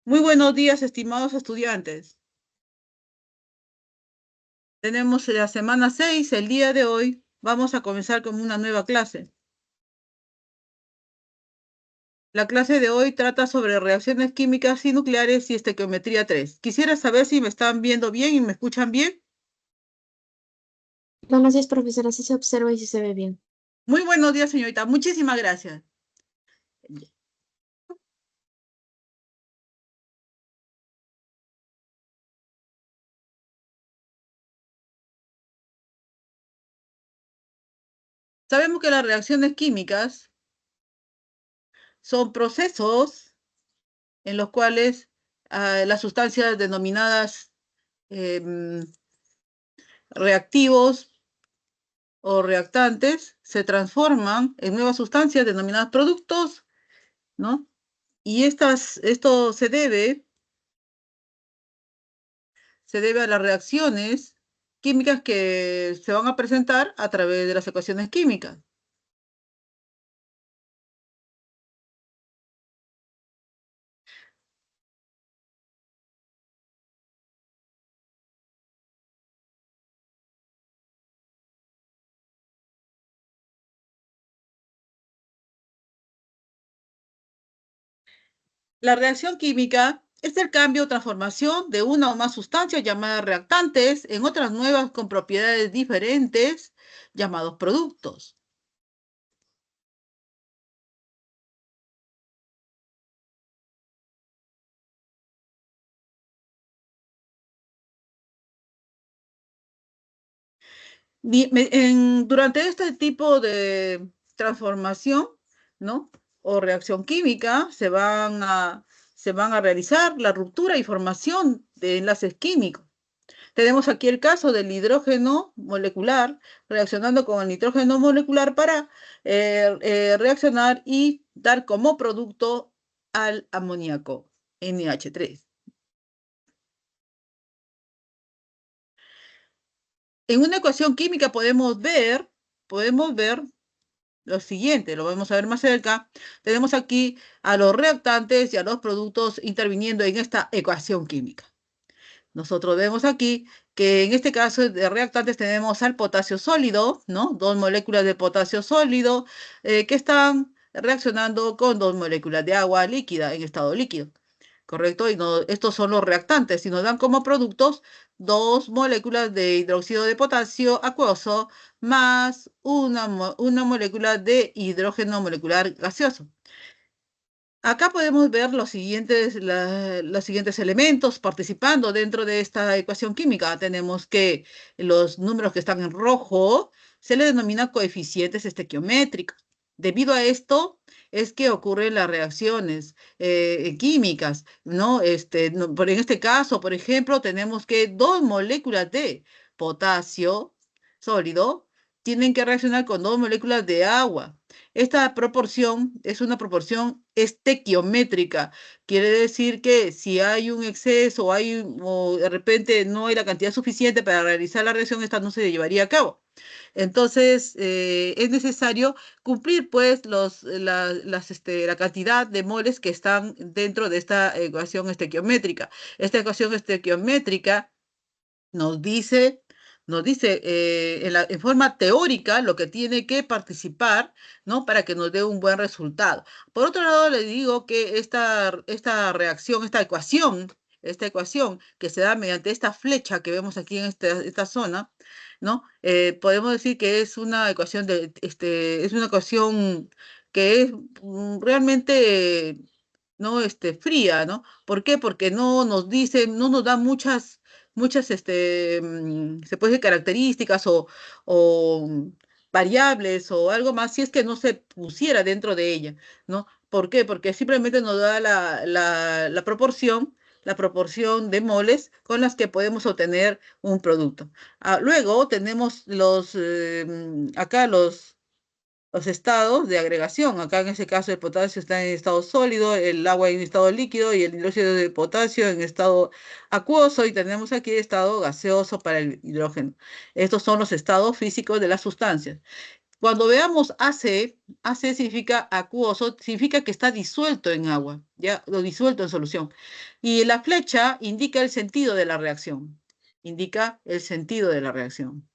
Muy buenos días, estimados estudiantes. Tenemos la semana 6, el día de hoy. Vamos a comenzar con una nueva clase. La clase de hoy trata sobre reacciones químicas y nucleares y estequiometría 3. Quisiera saber si me están viendo bien y me escuchan bien. Buenos días, profesora. Si se observa y si se ve bien. Muy buenos días, señorita. Muchísimas gracias. Sabemos que las reacciones químicas son procesos en los cuales las sustancias denominadas em, reactivos o reactantes se transforman en nuevas sustancias denominadas productos, ¿no? Y esto se debe a las reacciones químicas que se van a presentar a través de las ecuaciones químicas. La reacción química es el cambio o transformación de una o más sustancias llamadas reactantes en otras nuevas con propiedades diferentes llamados productos. Durante este tipo de transformación, ¿no? O reacción química, se van a realizar la ruptura y formación de enlaces químicos. Tenemos aquí el caso del hidrógeno molecular reaccionando con el nitrógeno molecular para reaccionar y dar como producto al amoníaco, NH3. En una ecuación química podemos ver lo siguiente, lo vamos a ver más cerca. Tenemos aquí a los reactantes y a los productos interviniendo en esta ecuación química. Nosotros vemos aquí que en este caso de reactantes tenemos al potasio sólido, ¿no? Dos moléculas de potasio sólido que están reaccionando con dos moléculas de agua líquida en estado líquido. ¿Correcto? Y estos son los reactantes y nos dan como productos dos moléculas de hidróxido de potasio acuoso más una molécula de hidrógeno molecular gaseoso. Acá podemos ver los siguientes elementos participando dentro de esta ecuación química. Tenemos que los números que están en rojo se le denomina coeficientes estequiométricos. Debido a esto es que ocurren las reacciones químicas, ¿no? En este caso, por ejemplo, tenemos que dos moléculas de potasio sólido tienen que reaccionar con dos moléculas de agua. Esta proporción es una proporción estequiométrica. Quiere decir que si hay un exceso o de repente no hay la cantidad suficiente para realizar la reacción, esta no se llevaría a cabo. Entonces, es necesario cumplir pues la cantidad de moles que están dentro de esta ecuación estequiométrica. Esta ecuación estequiométrica nos dice, en forma teórica lo que tiene que participar, ¿no? Para que nos dé un buen resultado. Por otro lado, le digo que esta reacción, esta ecuación que se da mediante esta flecha que vemos aquí en esta zona, ¿no? Podemos decir que es una ecuación es una ecuación que es realmente, ¿no? Fría, ¿no? ¿Por qué? Porque no nos dice, no nos da muchas, se puede decir características o variables o algo más, si es que no se pusiera dentro de ella, ¿no? ¿Por qué? Porque simplemente nos da la proporción de moles con las que podemos obtener un producto. Luego tenemos acá los estados de agregación. Acá en este caso el potasio está en estado sólido, el agua en estado líquido y el hidróxido de potasio en estado acuoso y tenemos aquí estado gaseoso para el hidrógeno. Estos son los estados físicos de las sustancias. Cuando veamos AC, AC significa acuoso, significa que está disuelto en agua, ya lo disuelto en solución. Y la flecha indica el sentido de la reacción, indica el sentido de la reacción.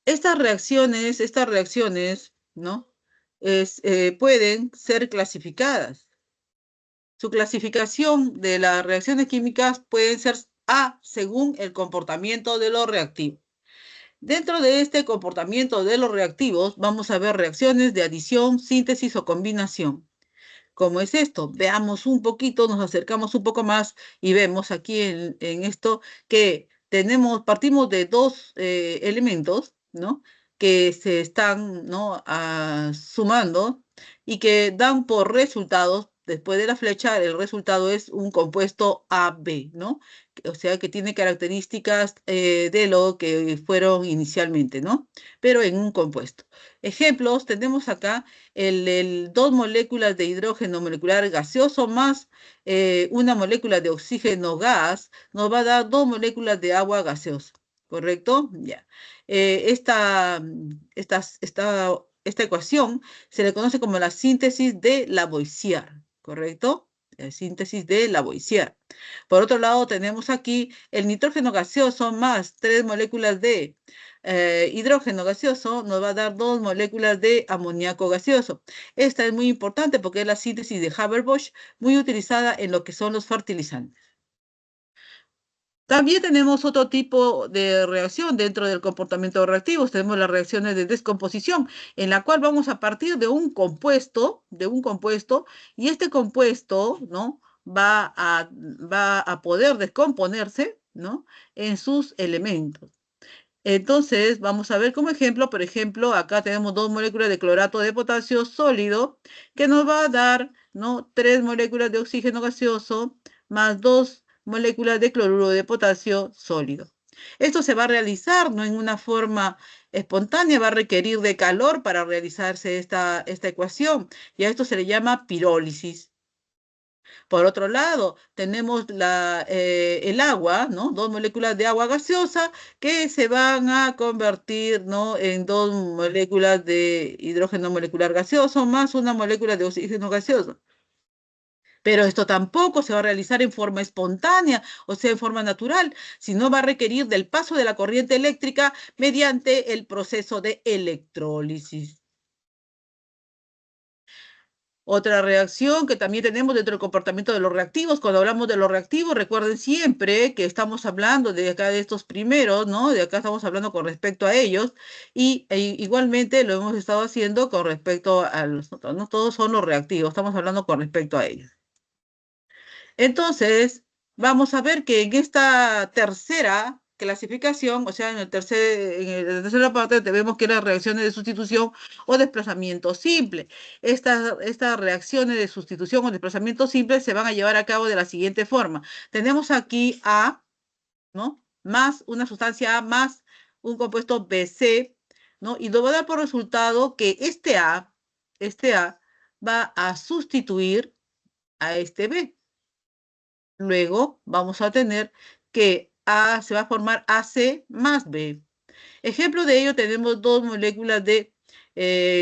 Estas reacciones, ¿no? Pueden ser clasificadas. Su clasificación de las reacciones químicas puede ser A, según el comportamiento de los reactivos. Dentro de este comportamiento de los reactivos, vamos a ver reacciones de adición, síntesis o combinación. ¿Cómo es esto? Veamos un poquito, nos acercamos un poco más y vemos aquí en esto que partimos de dos elementos, ¿no? Que se están, ¿no? Sumando y que dan por resultados, después de la flecha, el resultado es un compuesto AB, ¿no? O sea, que tiene características de lo que fueron inicialmente, ¿no? Pero en un compuesto. Ejemplos, tenemos acá dos moléculas de hidrógeno molecular gaseoso más una molécula de oxígeno gas, nos va a dar dos moléculas de agua gaseosa, ¿correcto? Ya. Esta ecuación se le conoce como la síntesis de Lavoisier, ¿correcto? La síntesis de Lavoisier. Por otro lado, tenemos aquí el nitrógeno gaseoso más tres moléculas de hidrógeno gaseoso nos va a dar dos moléculas de amoníaco gaseoso. Esta es muy importante porque es la síntesis de Haber-Bosch, muy utilizada en lo que son los fertilizantes. También tenemos otro tipo de reacción dentro del comportamiento reactivo. Tenemos las reacciones de descomposición, en la cual vamos a partir de un compuesto, y este compuesto, ¿no? Va a poder descomponerse, ¿no? En sus elementos. Entonces, vamos a ver como ejemplo, por ejemplo, acá tenemos dos moléculas de clorato de potasio sólido, que nos va a dar, ¿no? Tres moléculas de oxígeno gaseoso más dos moléculas de cloruro de potasio sólido. Esto se va a realizar, no en una forma espontánea, va a requerir de calor para realizarse esta ecuación, y a esto se le llama pirólisis. Por otro lado, tenemos el agua, ¿no? Dos moléculas de agua gaseosa que se van a convertir, ¿no? En dos moléculas de hidrógeno molecular gaseoso más una molécula de oxígeno gaseoso. Pero esto tampoco se va a realizar en forma espontánea, o sea, en forma natural, sino va a requerir del paso de la corriente eléctrica mediante el proceso de electrólisis. Otra reacción que también tenemos dentro del comportamiento de los reactivos, cuando hablamos de los reactivos, recuerden siempre que estamos hablando de acá de estos primeros, ¿no? De acá estamos hablando con respecto a ellos, y igualmente lo hemos estado haciendo con respecto a los otros, ¿no? Todos son los reactivos, estamos hablando con respecto a ellos. Entonces, vamos a ver que en esta tercera clasificación, o sea, en la tercera parte, vemos que las reacciones de sustitución o desplazamiento simple. Estas reacciones de sustitución o desplazamiento simple se van a llevar a cabo de la siguiente forma. Tenemos aquí A, ¿no? Más una sustancia A más un compuesto BC, ¿no? Y nos va a dar por resultado que este A va a sustituir a este B. Luego vamos a tener que A se va a formar AC más B. Ejemplo de ello, tenemos dos moléculas de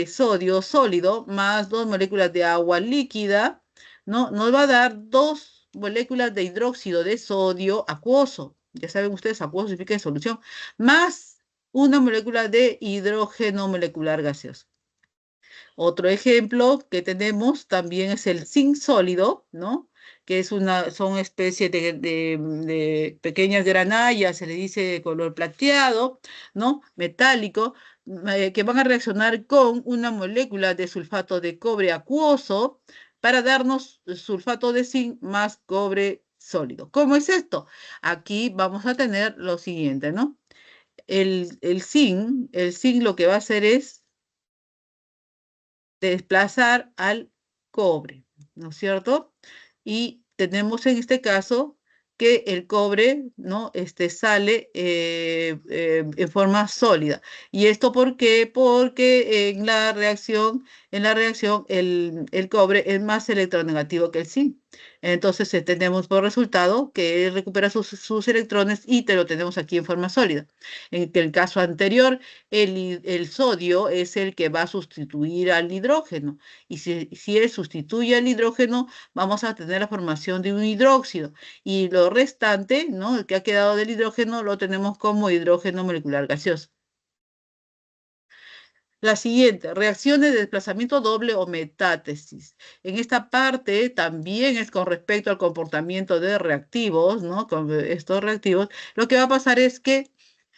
sodio sólido más dos moléculas de agua líquida, ¿no? Nos va a dar dos moléculas de hidróxido de sodio acuoso. Ya saben ustedes, acuoso significa en solución, más una molécula de hidrógeno molecular gaseoso. Otro ejemplo que tenemos también es el zinc sólido, ¿no? Que son especies de pequeñas granallas, se le dice de color plateado, ¿no? Metálico, que van a reaccionar con una molécula de sulfato de cobre acuoso para darnos sulfato de zinc más cobre sólido. ¿Cómo es esto? Aquí vamos a tener lo siguiente, ¿no? El zinc lo que va a hacer es desplazar al cobre, ¿no es cierto? Y tenemos en este caso que el cobre, ¿no? Sale en forma sólida. ¿Y esto por qué? Porque en la reacción el cobre es más electronegativo que el zinc. Entonces tenemos por resultado que recupera sus electrones y te lo tenemos aquí en forma sólida. En el caso anterior, el sodio es el que va a sustituir al hidrógeno. Y si él sustituye al hidrógeno, vamos a tener la formación de un hidróxido. Y lo restante, ¿no? El que ha quedado del hidrógeno, lo tenemos como hidrógeno molecular gaseoso. La siguiente, reacciones de desplazamiento doble o metátesis. En esta parte también es con respecto al comportamiento de reactivos, ¿no? Con estos reactivos, lo que va a pasar es que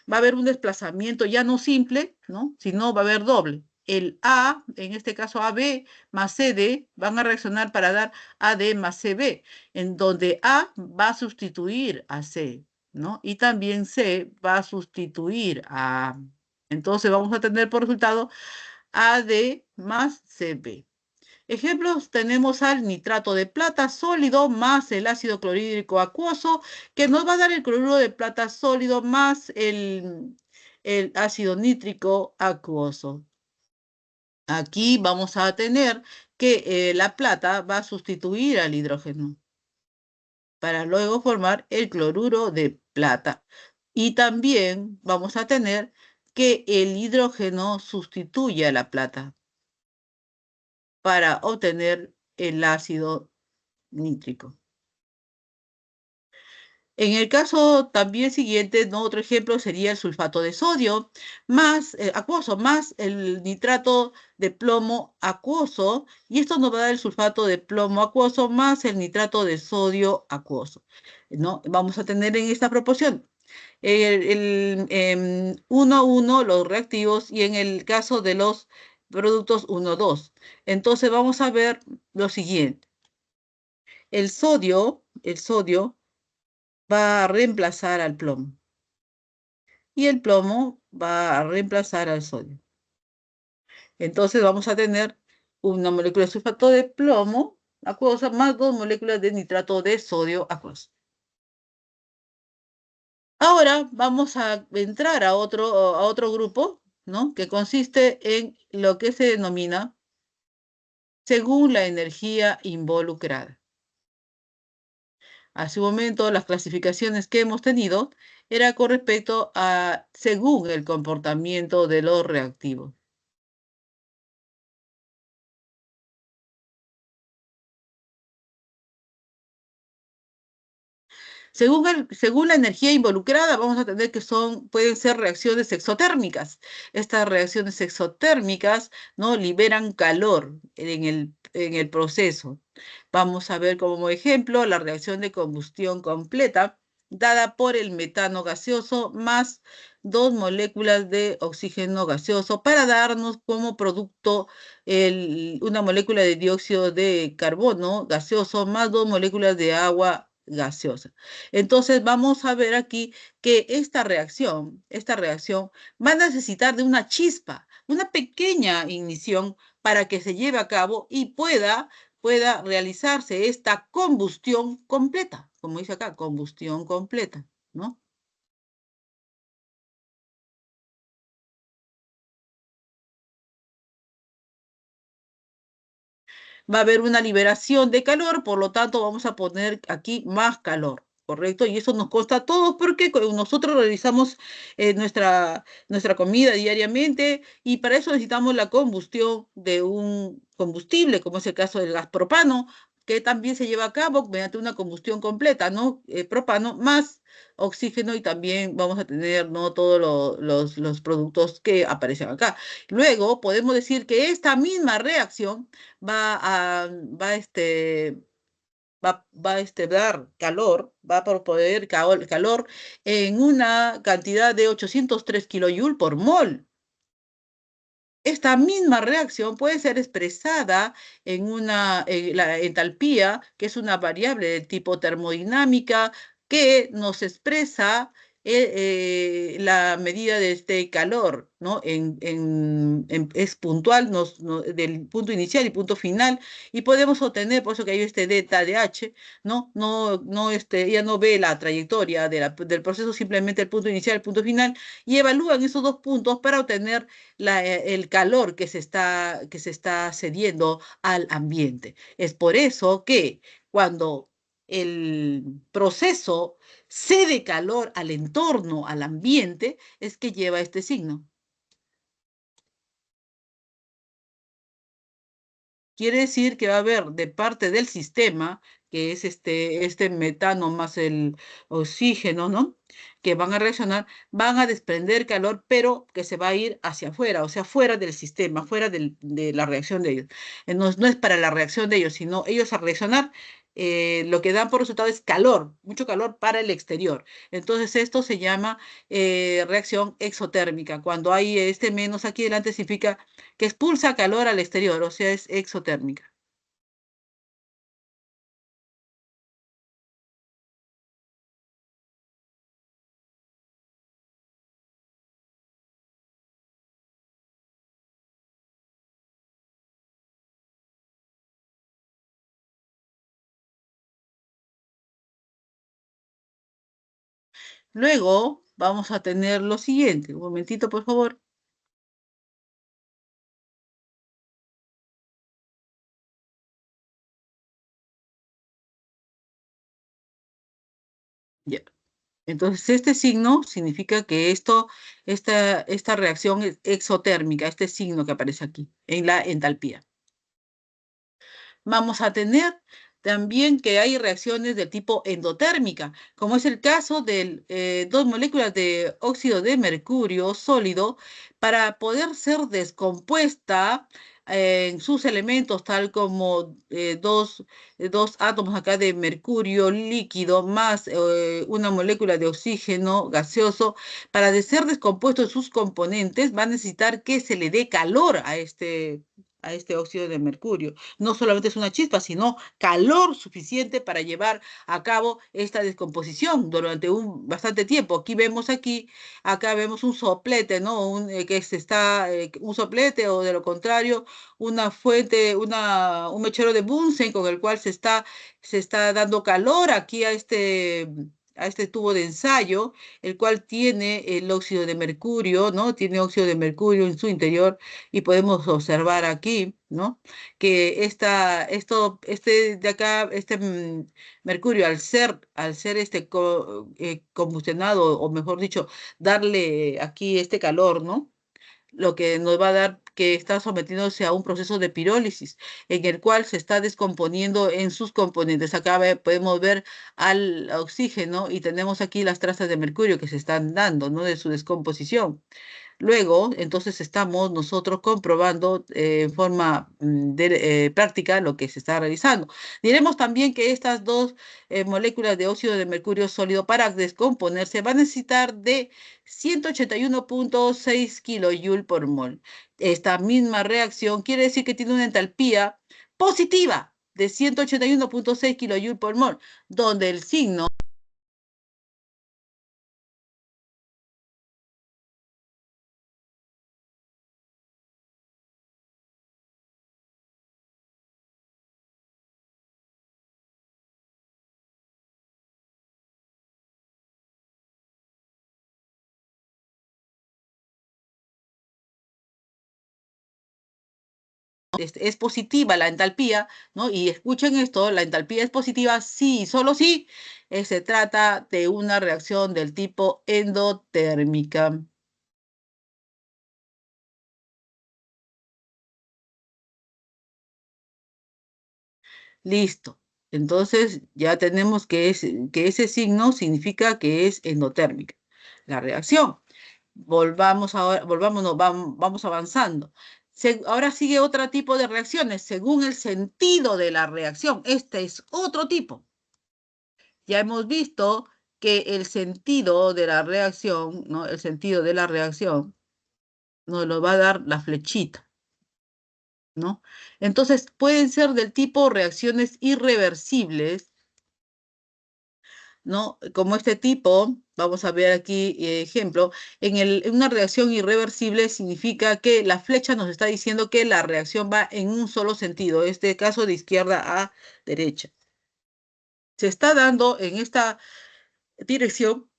va a haber un desplazamiento ya no simple, ¿no? Sino va a haber doble. El A, en este caso AB más CD, van a reaccionar para dar AD más CB, en donde A va a sustituir a C, ¿no? Y también C va a sustituir a A. Entonces vamos a tener por resultado AD más CB. Ejemplos, tenemos al nitrato de plata sólido más el ácido clorhídrico acuoso, que nos va a dar el cloruro de plata sólido más el ácido nítrico acuoso. Aquí vamos a tener que la plata va a sustituir al hidrógeno para luego formar el cloruro de plata. Y también vamos a tener que el hidrógeno sustituye a la plata para obtener el ácido nítrico. En el caso también siguiente, ¿no? Otro ejemplo sería el sulfato de sodio más acuoso, más el nitrato de plomo acuoso, y esto nos va a dar el sulfato de plomo acuoso más el nitrato de sodio acuoso, ¿no? Vamos a tener en esta proporción 1, 1 los reactivos y en el caso de los productos 1, 2. Entonces vamos a ver lo siguiente. El sodio va a reemplazar al plomo y el plomo va a reemplazar al sodio. Entonces vamos a tener una molécula de sulfato de plomo acuosa más 2 moléculas de nitrato de sodio acuoso. Ahora vamos a entrar a otro grupo, ¿no? Que consiste en lo que se denomina según la energía involucrada. Hace un momento, las clasificaciones que hemos tenido era con respecto a según el comportamiento de los reactivos. Según la energía involucrada, vamos a tener que pueden ser reacciones exotérmicas. Estas reacciones exotérmicas, ¿no? Liberan calor en el proceso. Vamos a ver como ejemplo la reacción de combustión completa, dada por el metano gaseoso más 2 moléculas de oxígeno gaseoso para darnos como producto una molécula de dióxido de carbono gaseoso más 2 moléculas de agua gaseosa. Entonces vamos a ver aquí que esta reacción va a necesitar de una chispa, una pequeña ignición para que se lleve a cabo y pueda realizarse esta combustión completa, como dice acá, combustión completa, ¿no? Va a haber una liberación de calor, por lo tanto vamos a poner aquí más calor, ¿correcto? Y eso nos consta a todos porque nosotros realizamos nuestra comida diariamente y para eso necesitamos la combustión de un combustible, como es el caso del gas propano, que también se lleva a cabo mediante una combustión completa, ¿no? Propano más oxígeno y también vamos a tener, ¿no? Todos los productos que aparecen acá. Luego podemos decir que esta misma reacción va a, va, este, dar calor, va a proponer calor en una cantidad de 803 kilojoules por mol. Esta misma reacción puede ser expresada la entalpía, que es una variable de tipo termodinámica, que nos expresa la medida de este calor, ¿no? Es puntual del punto inicial y punto final, y podemos obtener, por eso que hay este delta de H, ¿no? Ella no ve la trayectoria del proceso, simplemente el punto inicial, el punto final, y evalúan esos dos puntos para obtener el calor que se está cediendo al ambiente. Es por eso que cuando el proceso cede calor al entorno, al ambiente, es que lleva este signo. Quiere decir que va a haber de parte del sistema, que es este metano más el oxígeno, ¿no? Que van a reaccionar, van a desprender calor, pero que se va a ir hacia afuera, o sea, fuera del sistema, fuera de la reacción de ellos. No, no es para la reacción de ellos, sino ellos al reaccionar, lo que dan por resultado es calor, mucho calor para el exterior. Entonces, esto se llama reacción exotérmica. Cuando hay este menos aquí delante, significa que expulsa calor al exterior, o sea, es exotérmica. Luego vamos a tener lo siguiente. Un momentito, por favor. Ya. Entonces, este signo significa que esta reacción es exotérmica, este signo que aparece aquí, en la entalpía. Vamos a tener también que hay reacciones de tipo endotérmica, como es el caso de dos moléculas de óxido de mercurio sólido, para poder ser descompuesta en sus elementos, tal como dos átomos acá de mercurio líquido más una molécula de oxígeno gaseoso. Para ser descompuesto en sus componentes, va a necesitar que se le dé calor a este óxido de mercurio. No solamente es una chispa, sino calor suficiente para llevar a cabo esta descomposición durante un bastante tiempo. Acá vemos un soplete, ¿no? Un soplete, o de lo contrario, una fuente, un mechero de Bunsen con el cual se está dando calor aquí a este tubo de ensayo, el cual tiene el óxido de mercurio, ¿no? Tiene óxido de mercurio en su interior, y podemos observar aquí, ¿no? Que este de acá, mercurio, al ser combustionado, o mejor dicho, darle aquí este calor, ¿no? Lo que nos va a dar que está sometiéndose a un proceso de pirólisis, en el cual se está descomponiendo en sus componentes. Acá podemos ver al oxígeno, y tenemos aquí las trazas de mercurio que se están dando, ¿no? De su descomposición. Luego, entonces, estamos nosotros comprobando en forma práctica lo que se está realizando. Diremos también que estas dos moléculas de óxido de mercurio sólido, para descomponerse, van a necesitar de 181,6 kilojoule por mol. Esta misma reacción quiere decir que tiene una entalpía positiva de 181,6 kilojoule por mol, donde el signo es positiva, la entalpía, ¿no? Y escuchen esto, la entalpía es positiva sí, solo si se trata de una reacción del tipo endotérmica. Listo. Entonces ya tenemos que ese signo significa que es endotérmica la reacción. Volvamos ahora, no, vamos avanzando. Ahora sigue otro tipo de reacciones según el sentido de la reacción. Este es otro tipo. Ya hemos visto que el sentido de la reacción, ¿no? El sentido de la reacción nos lo va a dar la flechita, ¿no? Entonces, pueden ser del tipo reacciones irreversibles, ¿no? Como este tipo, vamos a ver aquí ejemplo. En una reacción irreversible significa que la flecha nos está diciendo que la reacción va en un solo sentido, este caso de izquierda a derecha. Se está dando en esta dirección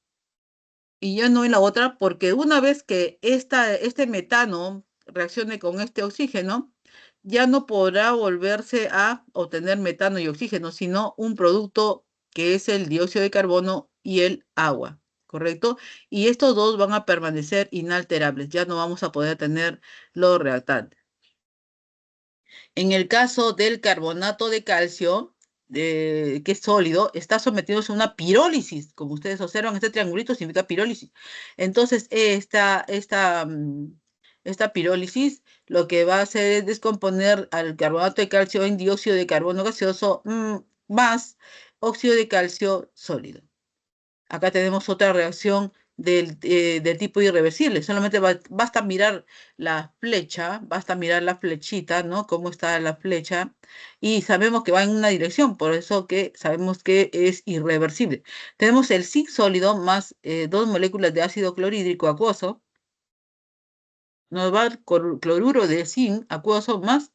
y ya no en la otra, porque una vez que este metano reaccione con este oxígeno, ya no podrá volverse a obtener metano y oxígeno, sino un producto que es el dióxido de carbono y el agua, ¿correcto? Y estos dos van a permanecer inalterables, ya no vamos a poder tener los reactantes. En el caso del carbonato de calcio, que es sólido, está sometido a una pirólisis. Como ustedes observan, este triangulito significa pirólisis. Entonces, esta pirólisis lo que va a hacer es descomponer al carbonato de calcio en dióxido de carbono gaseoso más óxido de calcio sólido. Acá tenemos otra reacción del tipo irreversible. Solamente basta mirar la flecha, basta mirar la flechita, ¿no? Cómo está la flecha. Y sabemos que va en una dirección, por eso que sabemos que es irreversible. Tenemos el zinc sólido más dos moléculas de ácido clorhídrico acuoso. Nos va el cloruro de zinc acuoso más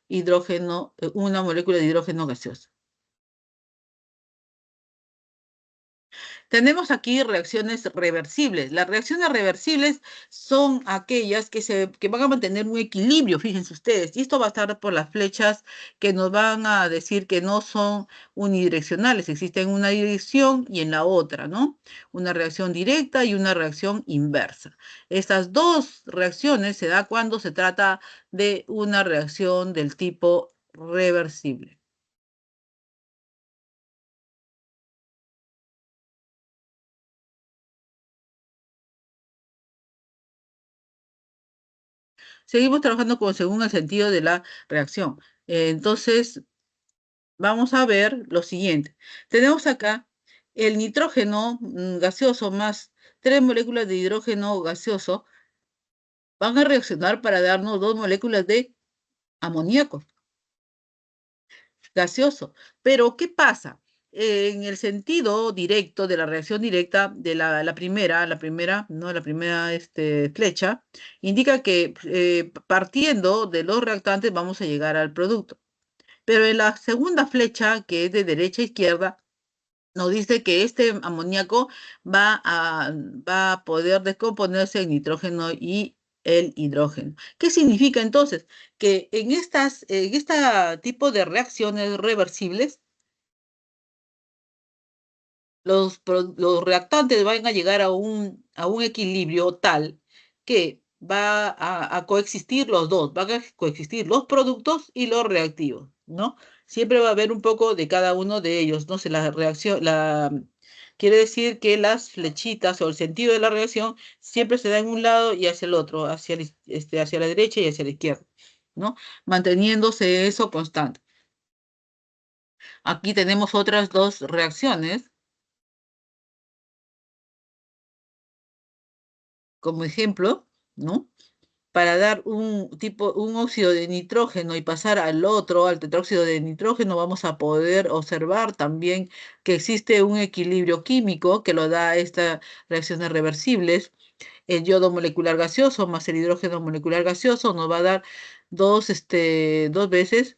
hidrógeno, una molécula de hidrógeno gaseoso. Tenemos aquí reacciones reversibles. Las reacciones reversibles son aquellas que van a mantener un equilibrio, fíjense ustedes. Y esto va a estar por las flechas que nos van a decir que no son unidireccionales. Existe en una dirección y en la otra, ¿no? Una reacción directa y una reacción inversa. Estas dos reacciones se da cuando se trata de una reacción del tipo reversible. Seguimos trabajando según el sentido de la reacción. Entonces, vamos a ver lo siguiente. Tenemos acá el nitrógeno gaseoso más tres moléculas de hidrógeno gaseoso van a reaccionar para darnos dos moléculas de amoníaco gaseoso. Pero, ¿qué pasa? En el sentido directo de la reacción directa de la primera flecha, indica que partiendo de los reactantes vamos a llegar al producto. Pero en la segunda flecha, que es de derecha a izquierda, nos dice que este amoníaco va a poder descomponerse en nitrógeno y el hidrógeno. ¿Qué significa entonces? Que en este tipo de reacciones reversibles, los reactantes van a llegar a un equilibrio tal que va a coexistir los dos, van a coexistir los productos y los reactivos, ¿no? Siempre va a haber un poco de cada uno de ellos, ¿no? Quiere decir que las flechitas o el sentido de la reacción siempre se da en un lado y hacia el otro, hacia la derecha y hacia la izquierda, ¿no? Manteniéndose eso constante. Aquí tenemos otras dos reacciones. Como ejemplo, ¿no? Para dar un óxido de nitrógeno y pasar al otro, al tetróxido de nitrógeno, vamos a poder observar también que existe un equilibrio químico que lo da estas reacciones reversibles. El yodo molecular gaseoso más el hidrógeno molecular gaseoso nos va a dar dos veces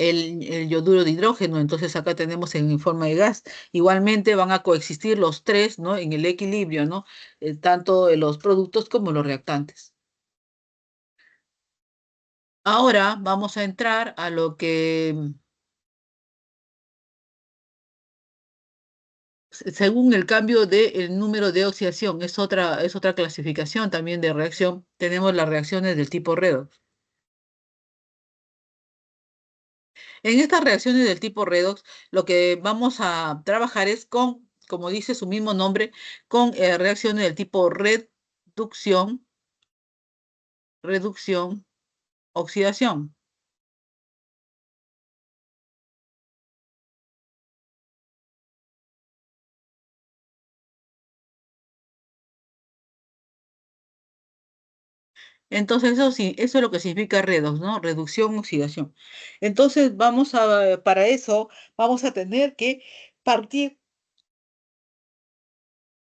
el yoduro de hidrógeno. Entonces acá tenemos en forma de gas. Igualmente van a coexistir los tres, ¿no? En el equilibrio, ¿no? Tanto los productos como los reactantes. Ahora vamos a entrar a lo que, según el cambio del número de oxidación, es otra clasificación también de reacción. Tenemos las reacciones del tipo redox. En estas reacciones del tipo redox, lo que vamos a trabajar es con, como dice su mismo nombre, con reacciones del tipo reducción, reducción, oxidación. Entonces, eso sí, eso es lo que significa redox, ¿no? Reducción, oxidación. Entonces, para eso, vamos a tener que partir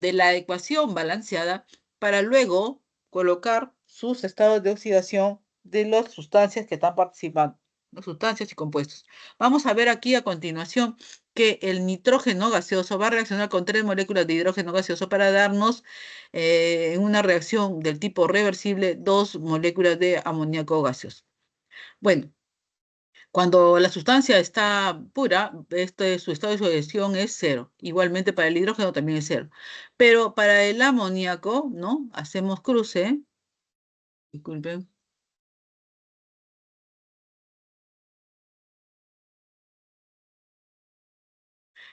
de la ecuación balanceada para luego colocar sus estados de oxidación de las sustancias que están participando, las sustancias y compuestos. Vamos a ver aquí a continuación que el nitrógeno gaseoso va a reaccionar con tres moléculas de hidrógeno gaseoso para darnos en una reacción del tipo reversible dos moléculas de amoníaco gaseoso. Bueno, Cuando la sustancia está pura, su estado de sujeción es cero. Igualmente para el hidrógeno también es cero. Pero para el amoníaco, ¿no? Hacemos cruce. Disculpen.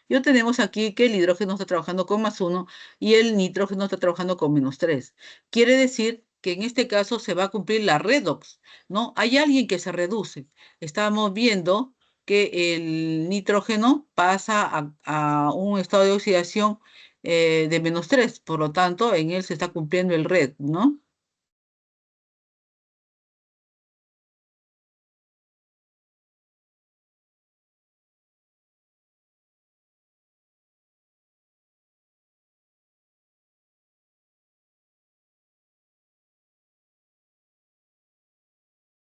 Yo tenemos aquí que el hidrógeno está trabajando con +1 y el nitrógeno está trabajando con -3. Quiere decir que en este caso se va a cumplir la redox, ¿no? Hay alguien que se reduce. Estamos viendo que el nitrógeno pasa a un estado de oxidación de -3, por lo tanto, en él se está cumpliendo el red, ¿no?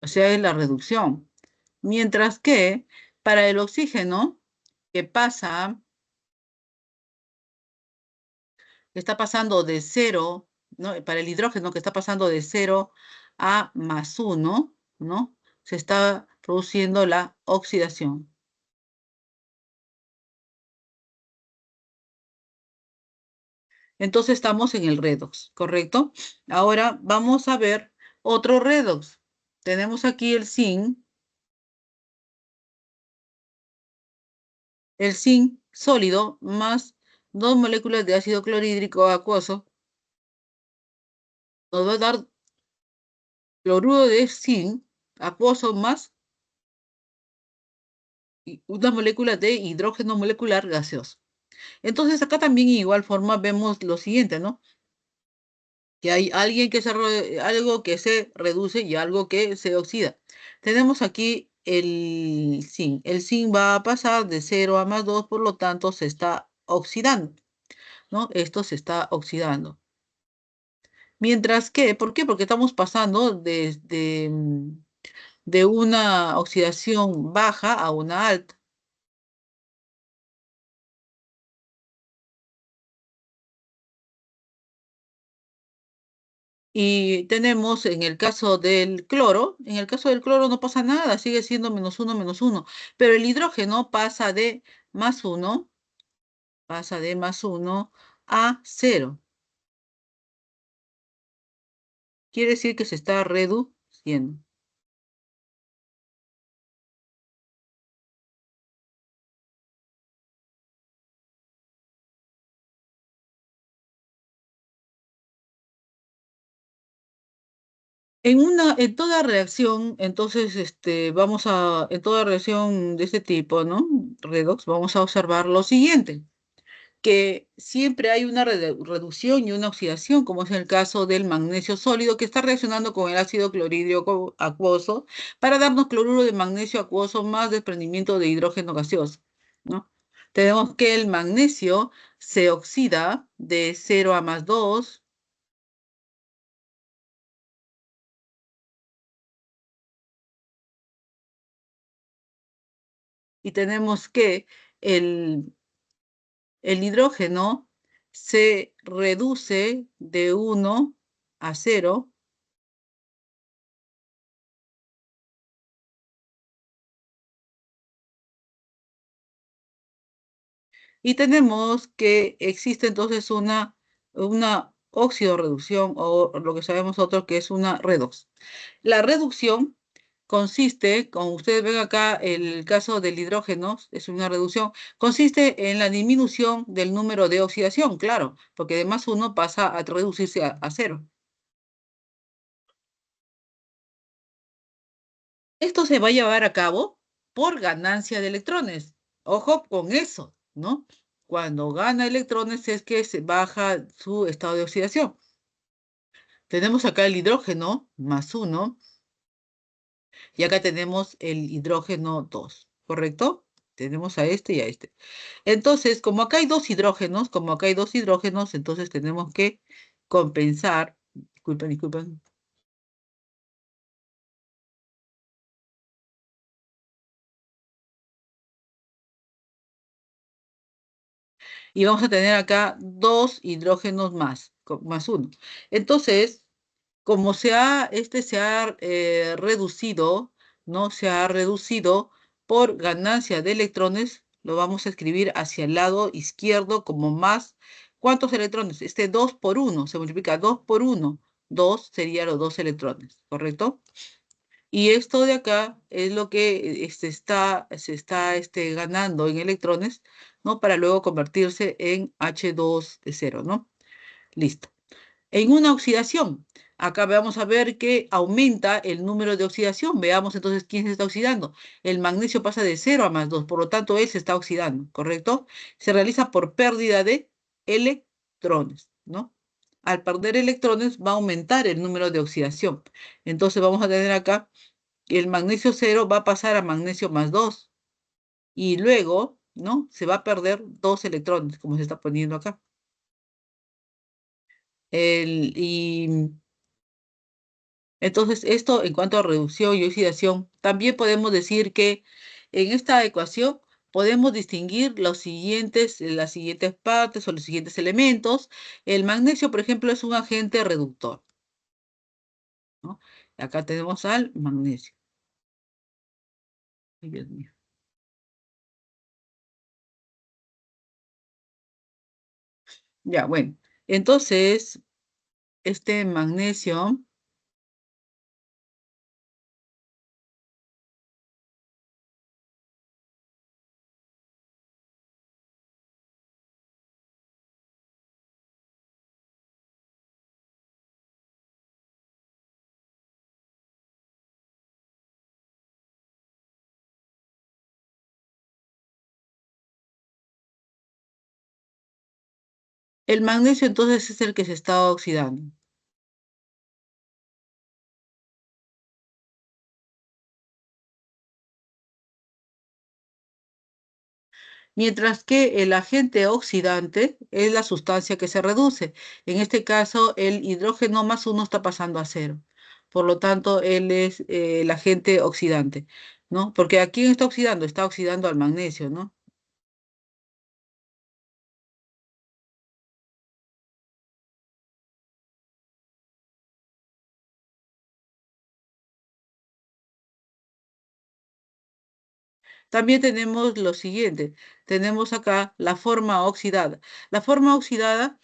O sea, es la reducción. Mientras que para el oxígeno, que pasa está pasando de cero, ¿no? Para el hidrógeno que está pasando de cero a +1, ¿no? Se está produciendo la oxidación. Entonces estamos en el redox, ¿correcto? Ahora vamos a ver otro redox. Tenemos aquí el zinc sólido más 2 moléculas de ácido clorhídrico acuoso. Nos va a dar cloruro de zinc acuoso más una molécula de hidrógeno molecular gaseoso. Entonces acá también igual forma vemos lo siguiente, ¿no? Que hay alguien que algo que se reduce y algo que se oxida. Tenemos aquí el zinc. El zinc va a pasar de 0 a +2, por lo tanto se está oxidando, ¿no? Esto se está oxidando. Mientras que, ¿por qué? Porque estamos pasando de una oxidación baja a una alta. Y tenemos en el caso del cloro no pasa nada, sigue siendo -1, -1. Pero el hidrógeno pasa de +1 a 0. Quiere decir que se está reduciendo. En toda reacción, entonces, en toda reacción de este tipo, ¿no? Redox, vamos a observar lo siguiente, que siempre hay una reducción y una oxidación, como es el caso del magnesio sólido, que está reaccionando con el ácido clorhídrico acuoso para darnos cloruro de magnesio acuoso más desprendimiento de hidrógeno gaseoso, ¿no? Tenemos que el magnesio se oxida de 0 a +2 y tenemos que el, el hidrógeno se reduce de 1 a 0. Y tenemos que existe entonces una oxidorreducción o lo que sabemos nosotros que es una redox. La reducción consiste, como ustedes ven acá, el caso del hidrógeno es una reducción, consiste en la disminución del número de oxidación, claro, porque de +1 pasa a reducirse a 0. Esto se va a llevar a cabo por ganancia de electrones. Ojo con eso, ¿no? Cuando gana electrones es que se baja su estado de oxidación. Tenemos acá el hidrógeno +1 y acá tenemos el hidrógeno 2, ¿correcto? Tenemos a este y a este. Entonces, como acá hay dos hidrógenos, entonces tenemos que compensar. Disculpen, disculpen. Y vamos a tener acá dos hidrógenos más, +1. Entonces, como se ha reducido, ¿no? Se ha reducido por ganancia de electrones, lo vamos a escribir hacia el lado izquierdo como más. ¿Cuántos electrones? Este 2 por 1, se multiplica 2 por 1. 2 serían los 2 electrones, ¿correcto? Y esto de acá es lo que se está ganando en electrones, ¿no? Para luego convertirse en H2 de 0, ¿no? Listo. En una oxidación, acá vamos a ver que aumenta el número de oxidación. Veamos entonces quién se está oxidando. El magnesio pasa de 0 a +2, por lo tanto él se está oxidando, ¿correcto? Se realiza por pérdida de electrones, ¿no? Al perder electrones va a aumentar el número de oxidación. Entonces vamos a tener acá que el magnesio 0 va a pasar a magnesio +2 y luego, ¿no? Se va a perder 2 electrones, como se está poniendo acá. Y entonces, esto en cuanto a reducción y oxidación, también podemos decir que en esta ecuación podemos distinguir las siguientes partes o los siguientes elementos. El magnesio, por ejemplo, es un agente reductor, ¿no? Acá tenemos al magnesio. Ay, Dios mío. Ya, bueno. Entonces, este magnesio, el magnesio entonces es el que se está oxidando. Mientras que el agente oxidante es la sustancia que se reduce. En este caso, el hidrógeno +1 está pasando a 0. Por lo tanto, él es el agente oxidante, ¿no? Porque ¿a quién está oxidando? Está oxidando al magnesio, ¿no? También tenemos lo siguiente. Tenemos acá la forma oxidada. La forma oxidada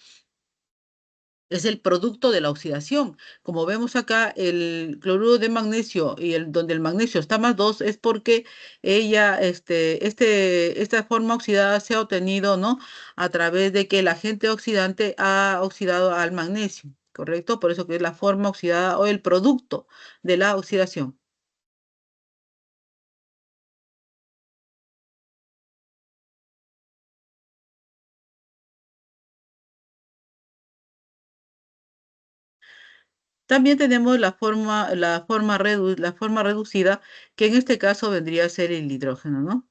es el producto de la oxidación. Como vemos acá, el cloruro de magnesio y donde el magnesio está +2 es porque esta forma oxidada se ha obtenido, ¿no? A través de que el agente oxidante ha oxidado al magnesio, ¿correcto? Por eso que es la forma oxidada o el producto de la oxidación. También tenemos la forma reducida, que en este caso vendría a ser el hidrógeno, ¿no?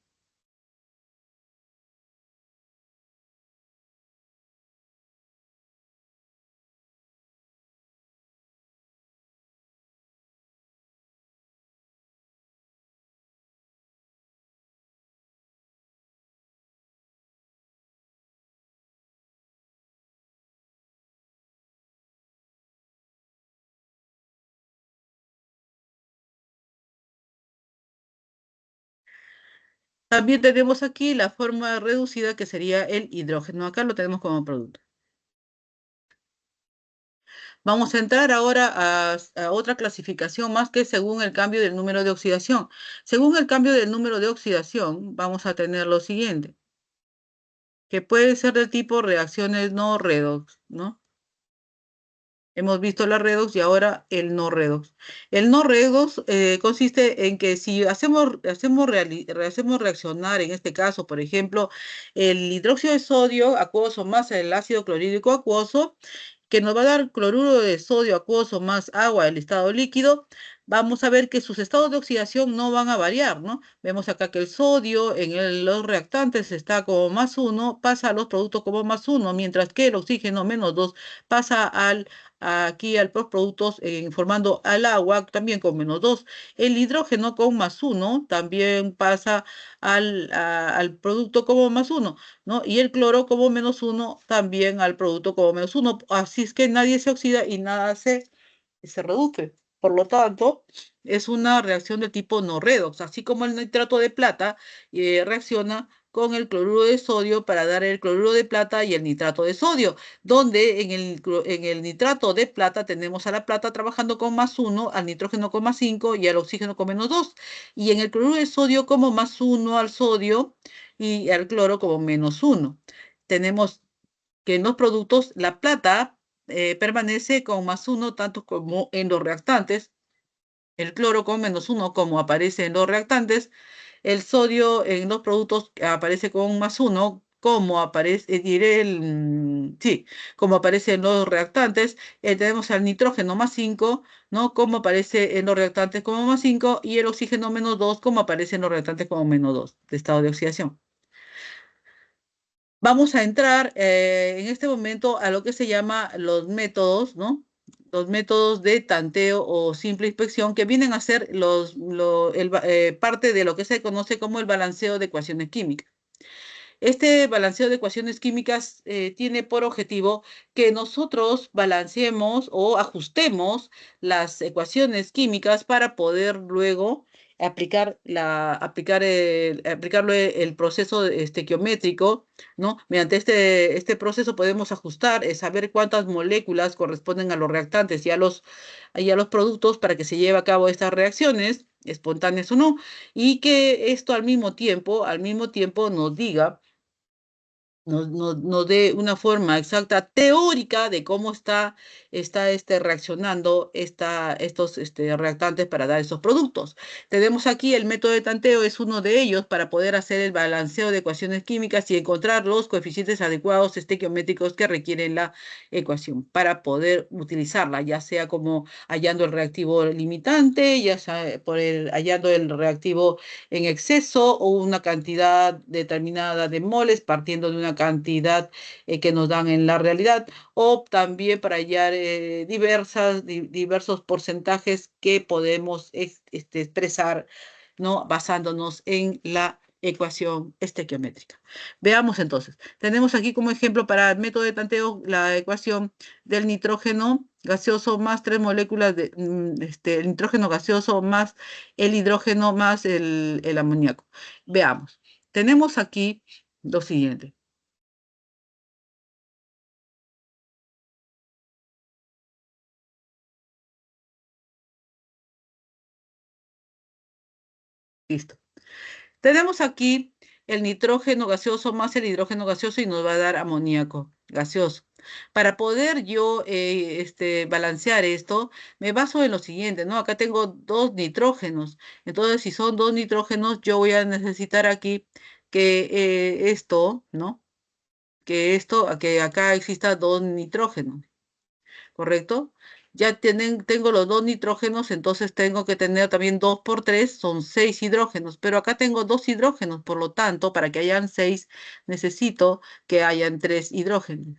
También tenemos aquí la forma reducida que sería el hidrógeno. Acá lo tenemos como producto. Vamos a entrar ahora a otra clasificación más que según el cambio del número de oxidación. Según el cambio del número de oxidación, vamos a tener lo siguiente, que puede ser de tipo reacciones no redox, ¿no? Hemos visto la redox y ahora el no redox. El no redox consiste en que si hacemos reaccionar, en este caso, por ejemplo, el hidróxido de sodio acuoso más el ácido clorhídrico acuoso, que nos va a dar cloruro de sodio acuoso más agua del estado líquido, vamos a ver que sus estados de oxidación no van a variar, ¿no? Vemos acá que el sodio en los reactantes está como +1, pasa a los productos como +1, mientras que el oxígeno -2 pasa aquí al postproductos formando al agua también con -2. El hidrógeno con +1 también pasa al producto como +1, ¿no? Y el cloro como -1 también al producto como -1. Así es que nadie se oxida y nada se reduce. Por lo tanto, es una reacción de tipo no redox, así como el nitrato de plata reacciona con el cloruro de sodio para dar el cloruro de plata y el nitrato de sodio, donde en el nitrato de plata tenemos a la plata trabajando con +1, al nitrógeno con +5 y al oxígeno con -2, y en el cloruro de sodio como +1 al sodio y al cloro como -1. Tenemos que en los productos la plata permanece con +1 tanto como en los reactantes, el cloro con -1 como aparece en los reactantes, el sodio en los productos aparece con +1 como aparece, sí, como aparece en los reactantes. Tenemos al nitrógeno +5, ¿no? Como aparece en los reactantes como +5 y el oxígeno -2 como aparece en los reactantes como -2 de estado de oxidación. Vamos a entrar en este momento a lo que se llama los métodos, ¿no? Los métodos de tanteo o simple inspección que vienen a ser parte de lo que se conoce como el balanceo de ecuaciones químicas. Este balanceo de ecuaciones químicas tiene por objetivo que nosotros balanceemos o ajustemos las ecuaciones químicas para poder luego aplicarlo el proceso estequiométrico, ¿no? Mediante este proceso podemos ajustar, saber cuántas moléculas corresponden a los reactantes y a los productos para que se lleve a cabo estas reacciones, espontáneas o no, y que esto al mismo tiempo nos diga nos dé una forma exacta teórica de cómo está reaccionando estos reactantes para dar esos productos. Tenemos aquí el método de tanteo, es uno de ellos para poder hacer el balanceo de ecuaciones químicas y encontrar los coeficientes adecuados estequiométricos que requieren la ecuación para poder utilizarla, ya sea como hallando el reactivo limitante, ya sea hallando el reactivo en exceso o una cantidad determinada de moles partiendo de una cantidad que nos dan en la realidad, o también para hallar diversos porcentajes que podemos expresar, ¿no? Basándonos en la ecuación estequiométrica. Veamos entonces. Tenemos aquí como ejemplo para el método de tanteo la ecuación del nitrógeno gaseoso más 3 moléculas de el nitrógeno gaseoso más el hidrógeno más el amoníaco. Veamos. Tenemos aquí lo siguiente. Listo. Tenemos aquí el nitrógeno gaseoso más el hidrógeno gaseoso y nos va a dar amoníaco gaseoso. Para poder yo balancear esto, me baso en lo siguiente, ¿no? Acá tengo 2 nitrógenos. Entonces, si son 2 nitrógenos, yo voy a necesitar aquí que ¿no? Que acá exista 2 nitrógenos. ¿Correcto? Ya tengo los 2 nitrógenos, entonces tengo que tener también 2 por 3, son 6 hidrógenos, pero acá tengo 2 hidrógenos, por lo tanto, para que hayan 6, necesito que hayan 3 hidrógenos.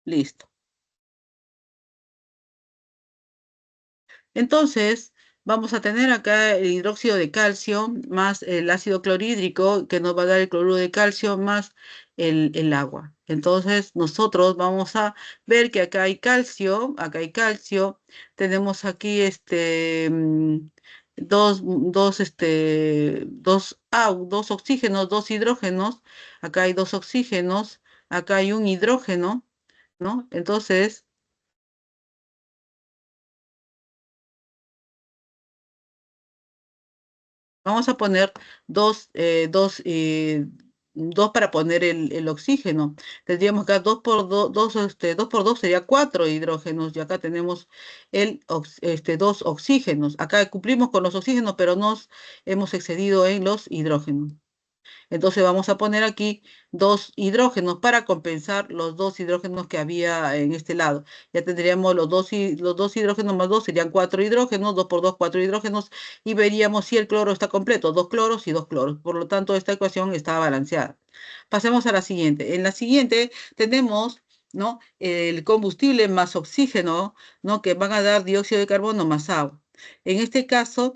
Listo. Entonces, vamos a tener acá el hidróxido de calcio más el ácido clorhídrico que nos va a dar el cloruro de calcio más el agua. Entonces, nosotros vamos a ver que acá hay calcio, tenemos aquí dos oxígenos, 2 hidrógenos, acá hay 2 oxígenos, acá hay un hidrógeno, ¿no? Entonces, vamos a poner dos para poner el oxígeno. Tendríamos acá 2 por 2 sería 4 hidrógenos y acá tenemos 2 oxígenos. Acá cumplimos con los oxígenos, pero nos hemos excedido en los hidrógenos. Entonces vamos a poner aquí dos hidrógenos para compensar los dos hidrógenos que había en este lado. Ya tendríamos los dos hidrógenos más dos serían cuatro hidrógenos, dos por dos, cuatro hidrógenos, y veríamos si el cloro está completo, dos cloros y dos cloros. Por lo tanto, esta ecuación está balanceada. Pasemos a la siguiente. En la siguiente tenemos, ¿no?, el combustible más oxígeno, ¿no?, que van a dar dióxido de carbono más agua. En este caso,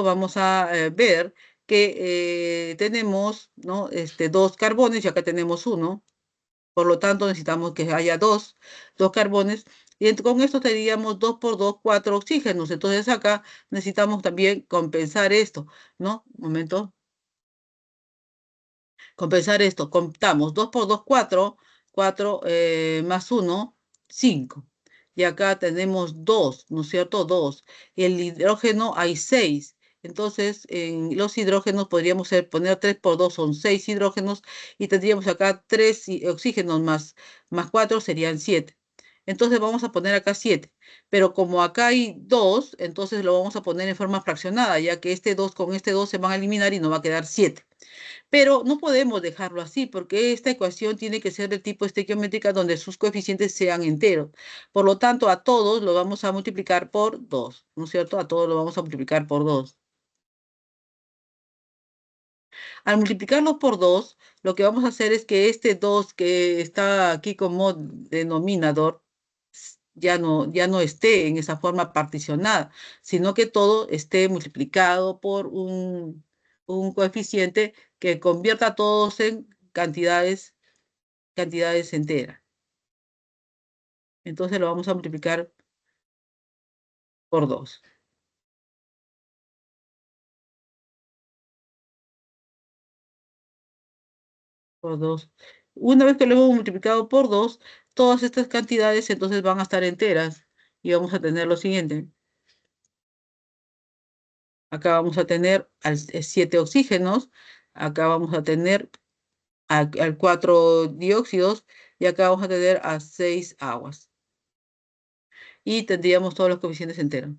vamos a ver que tenemos, ¿no?, dos carbones y acá tenemos uno. Por lo tanto, necesitamos que haya dos carbones. Y con esto tendríamos 2 por 2, 4 oxígenos. Entonces acá necesitamos también compensar esto, ¿no? Un momento. Compensar esto. Contamos 2 por 2, 4. 4 más 1, 5. Y acá tenemos 2, ¿no es cierto? 2. Y el hidrógeno hay 6. Entonces, en los hidrógenos podríamos poner 3 por 2, son 6 hidrógenos. Y tendríamos acá 3 oxígenos más 4 serían 7. Entonces vamos a poner acá 7. Pero como acá hay 2, entonces lo vamos a poner en forma fraccionada, ya que este 2 con este 2 se van a eliminar y nos va a quedar 7. Pero no podemos dejarlo así porque esta ecuación tiene que ser del tipo estequiométrica donde sus coeficientes sean enteros. Por lo tanto, a todos lo vamos a multiplicar por 2, ¿no es cierto? A todos lo vamos a multiplicar por 2. Al multiplicarlos por 2, lo que vamos a hacer es que este 2 que está aquí como denominador ya no esté en esa forma particionada, sino que todo esté multiplicado por un coeficiente que convierta a todos en cantidades enteras. Entonces lo vamos a multiplicar por 2. Por 2. Una vez que lo hemos multiplicado por 2, todas estas cantidades entonces van a estar enteras. Y vamos a tener lo siguiente. Acá vamos a tener 7 oxígenos. Acá vamos a tener al 4 dióxidos. Y acá vamos a tener a 6 aguas. Y tendríamos todos los coeficientes enteros.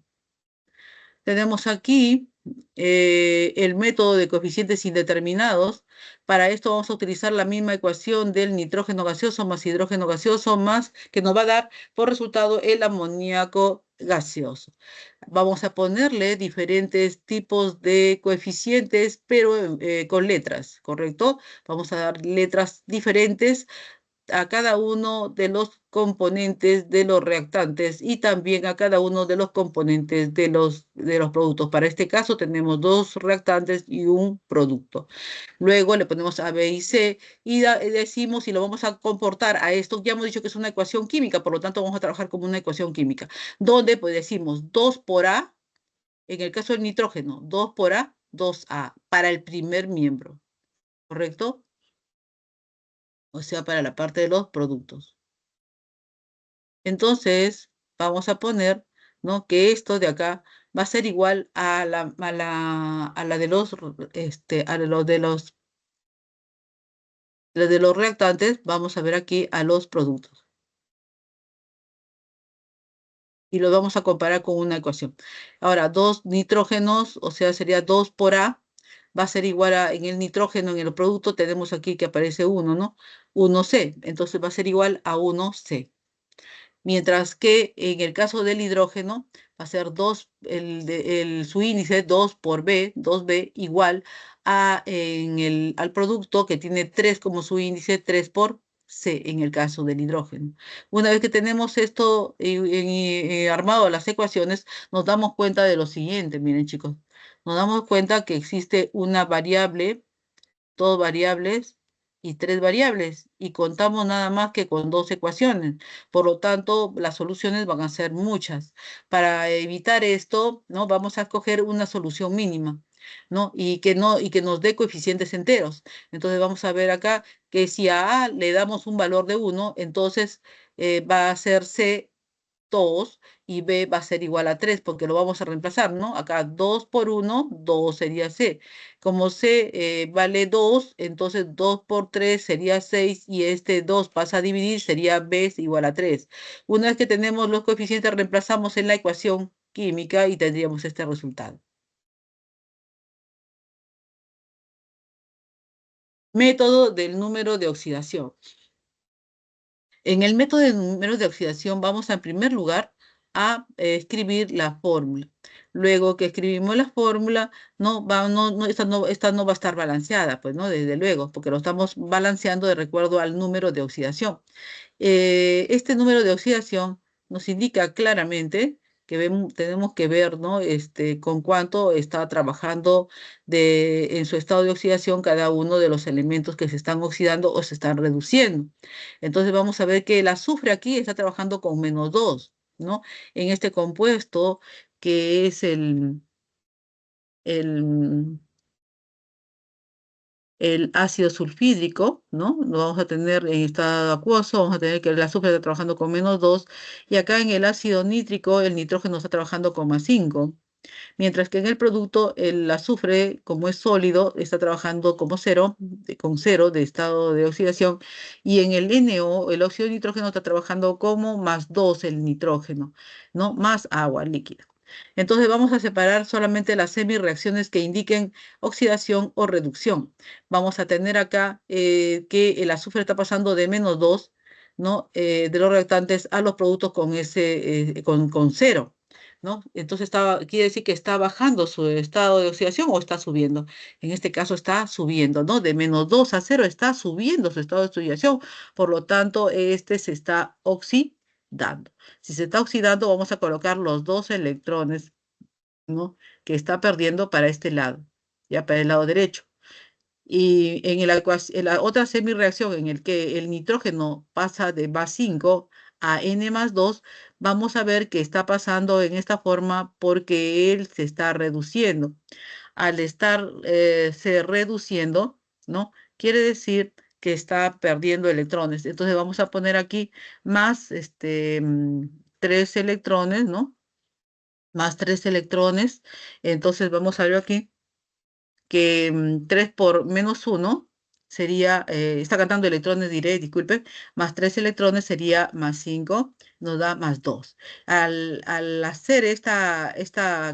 Tenemos aquí el método de coeficientes indeterminados. Para esto vamos a utilizar la misma ecuación del nitrógeno gaseoso más hidrógeno gaseoso más que nos va a dar por resultado el amoníaco gaseoso. Vamos a ponerle diferentes tipos de coeficientes, pero con letras, ¿correcto? Vamos a dar letras diferentes a cada uno de los componentes de los reactantes y también a cada uno de los componentes de los productos. Para este caso tenemos dos reactantes y un producto. Luego le ponemos A, B y C y decimos si lo vamos a comportar a esto. Ya hemos dicho que es una ecuación química, por lo tanto vamos a trabajar como una ecuación química, donde pues decimos 2 por A, en el caso del nitrógeno, 2 por A, 2A, para el primer miembro, ¿correcto? O sea, para la parte de los productos. Entonces, vamos a poner, ¿no?, que esto de acá va a ser igual a la de los reactantes. Vamos a ver aquí a los productos. Y los vamos a comparar con una ecuación. Ahora, 2 nitrógenos, o sea, sería 2 por A, va a ser igual en el nitrógeno, en el producto, tenemos aquí que aparece 1, ¿no? 1C, entonces va a ser igual a 1C. Mientras que en el caso del hidrógeno va a ser 2, su índice 2 por B, 2B igual al producto que tiene 3 como su índice, 3 por C en el caso del hidrógeno. Una vez que tenemos esto armado las ecuaciones, nos damos cuenta de lo siguiente, miren chicos, nos damos cuenta que existe una variable, dos variables y tres variables, y contamos nada más que con dos ecuaciones. Por lo tanto, las soluciones van a ser muchas. Para evitar esto, ¿no?, vamos a escoger una solución mínima, ¿no? Y que nos dé coeficientes enteros. Entonces vamos a ver acá que si a le damos un valor de 1, entonces va a ser C 2 y B va a ser igual a 3 porque lo vamos a reemplazar, ¿no? Acá 2 por 1, 2 sería C. Como C vale 2, entonces 2 por 3 sería 6 y este 2 pasa a dividir, sería B es igual a 3. Una vez que tenemos los coeficientes, reemplazamos en la ecuación química y tendríamos este resultado. Método del número de oxidación. En el método de números de oxidación vamos en primer lugar a escribir la fórmula. Luego que escribimos la fórmula, esta no va a estar balanceada, pues no, desde luego, porque lo estamos balanceando de acuerdo al número de oxidación. Este número de oxidación nos indica claramente que tenemos que ver, ¿no? Con cuánto está trabajando en su estado de oxidación cada uno de los elementos que se están oxidando o se están reduciendo. Entonces vamos a ver que el azufre aquí está trabajando con -2, ¿no? En este compuesto que es el el ácido sulfídrico, ¿no? Lo vamos a tener en estado acuoso, vamos a tener que el azufre está trabajando con -2, y acá en el ácido nítrico el nitrógeno está trabajando con +5, mientras que en el producto el azufre, como es sólido, está trabajando como cero, con cero de estado de oxidación, y en el NO, el óxido de nitrógeno está trabajando como +2 el nitrógeno, ¿no? Más agua líquida. Entonces vamos a separar solamente las semirreacciones que indiquen oxidación o reducción. Vamos a tener acá que el azufre está pasando de -2, ¿no? De los reactantes a los productos con cero, ¿no? Entonces quiere decir que está bajando su estado de oxidación o está subiendo. En este caso está subiendo, ¿no? De -2 a 0 está subiendo su estado de oxidación. Por lo tanto, este se está oxidando. Si se está oxidando, vamos a colocar los dos electrones, ¿no? Que está perdiendo para este lado, ya para el lado derecho. Y en la otra semirreacción en el que el nitrógeno pasa de +5 a N+2, vamos a ver que está pasando en esta forma porque él se está reduciendo. Al estar se reduciendo, ¿no? Quiere decir que está perdiendo electrones. Entonces vamos a poner aquí más 3 electrones, ¿no? Más 3 electrones. Entonces vamos a ver aquí que 3 por -1 sería, está cantando electrones, diré, disculpen, más 3 electrones sería +5, nos da +2. Al hacer esta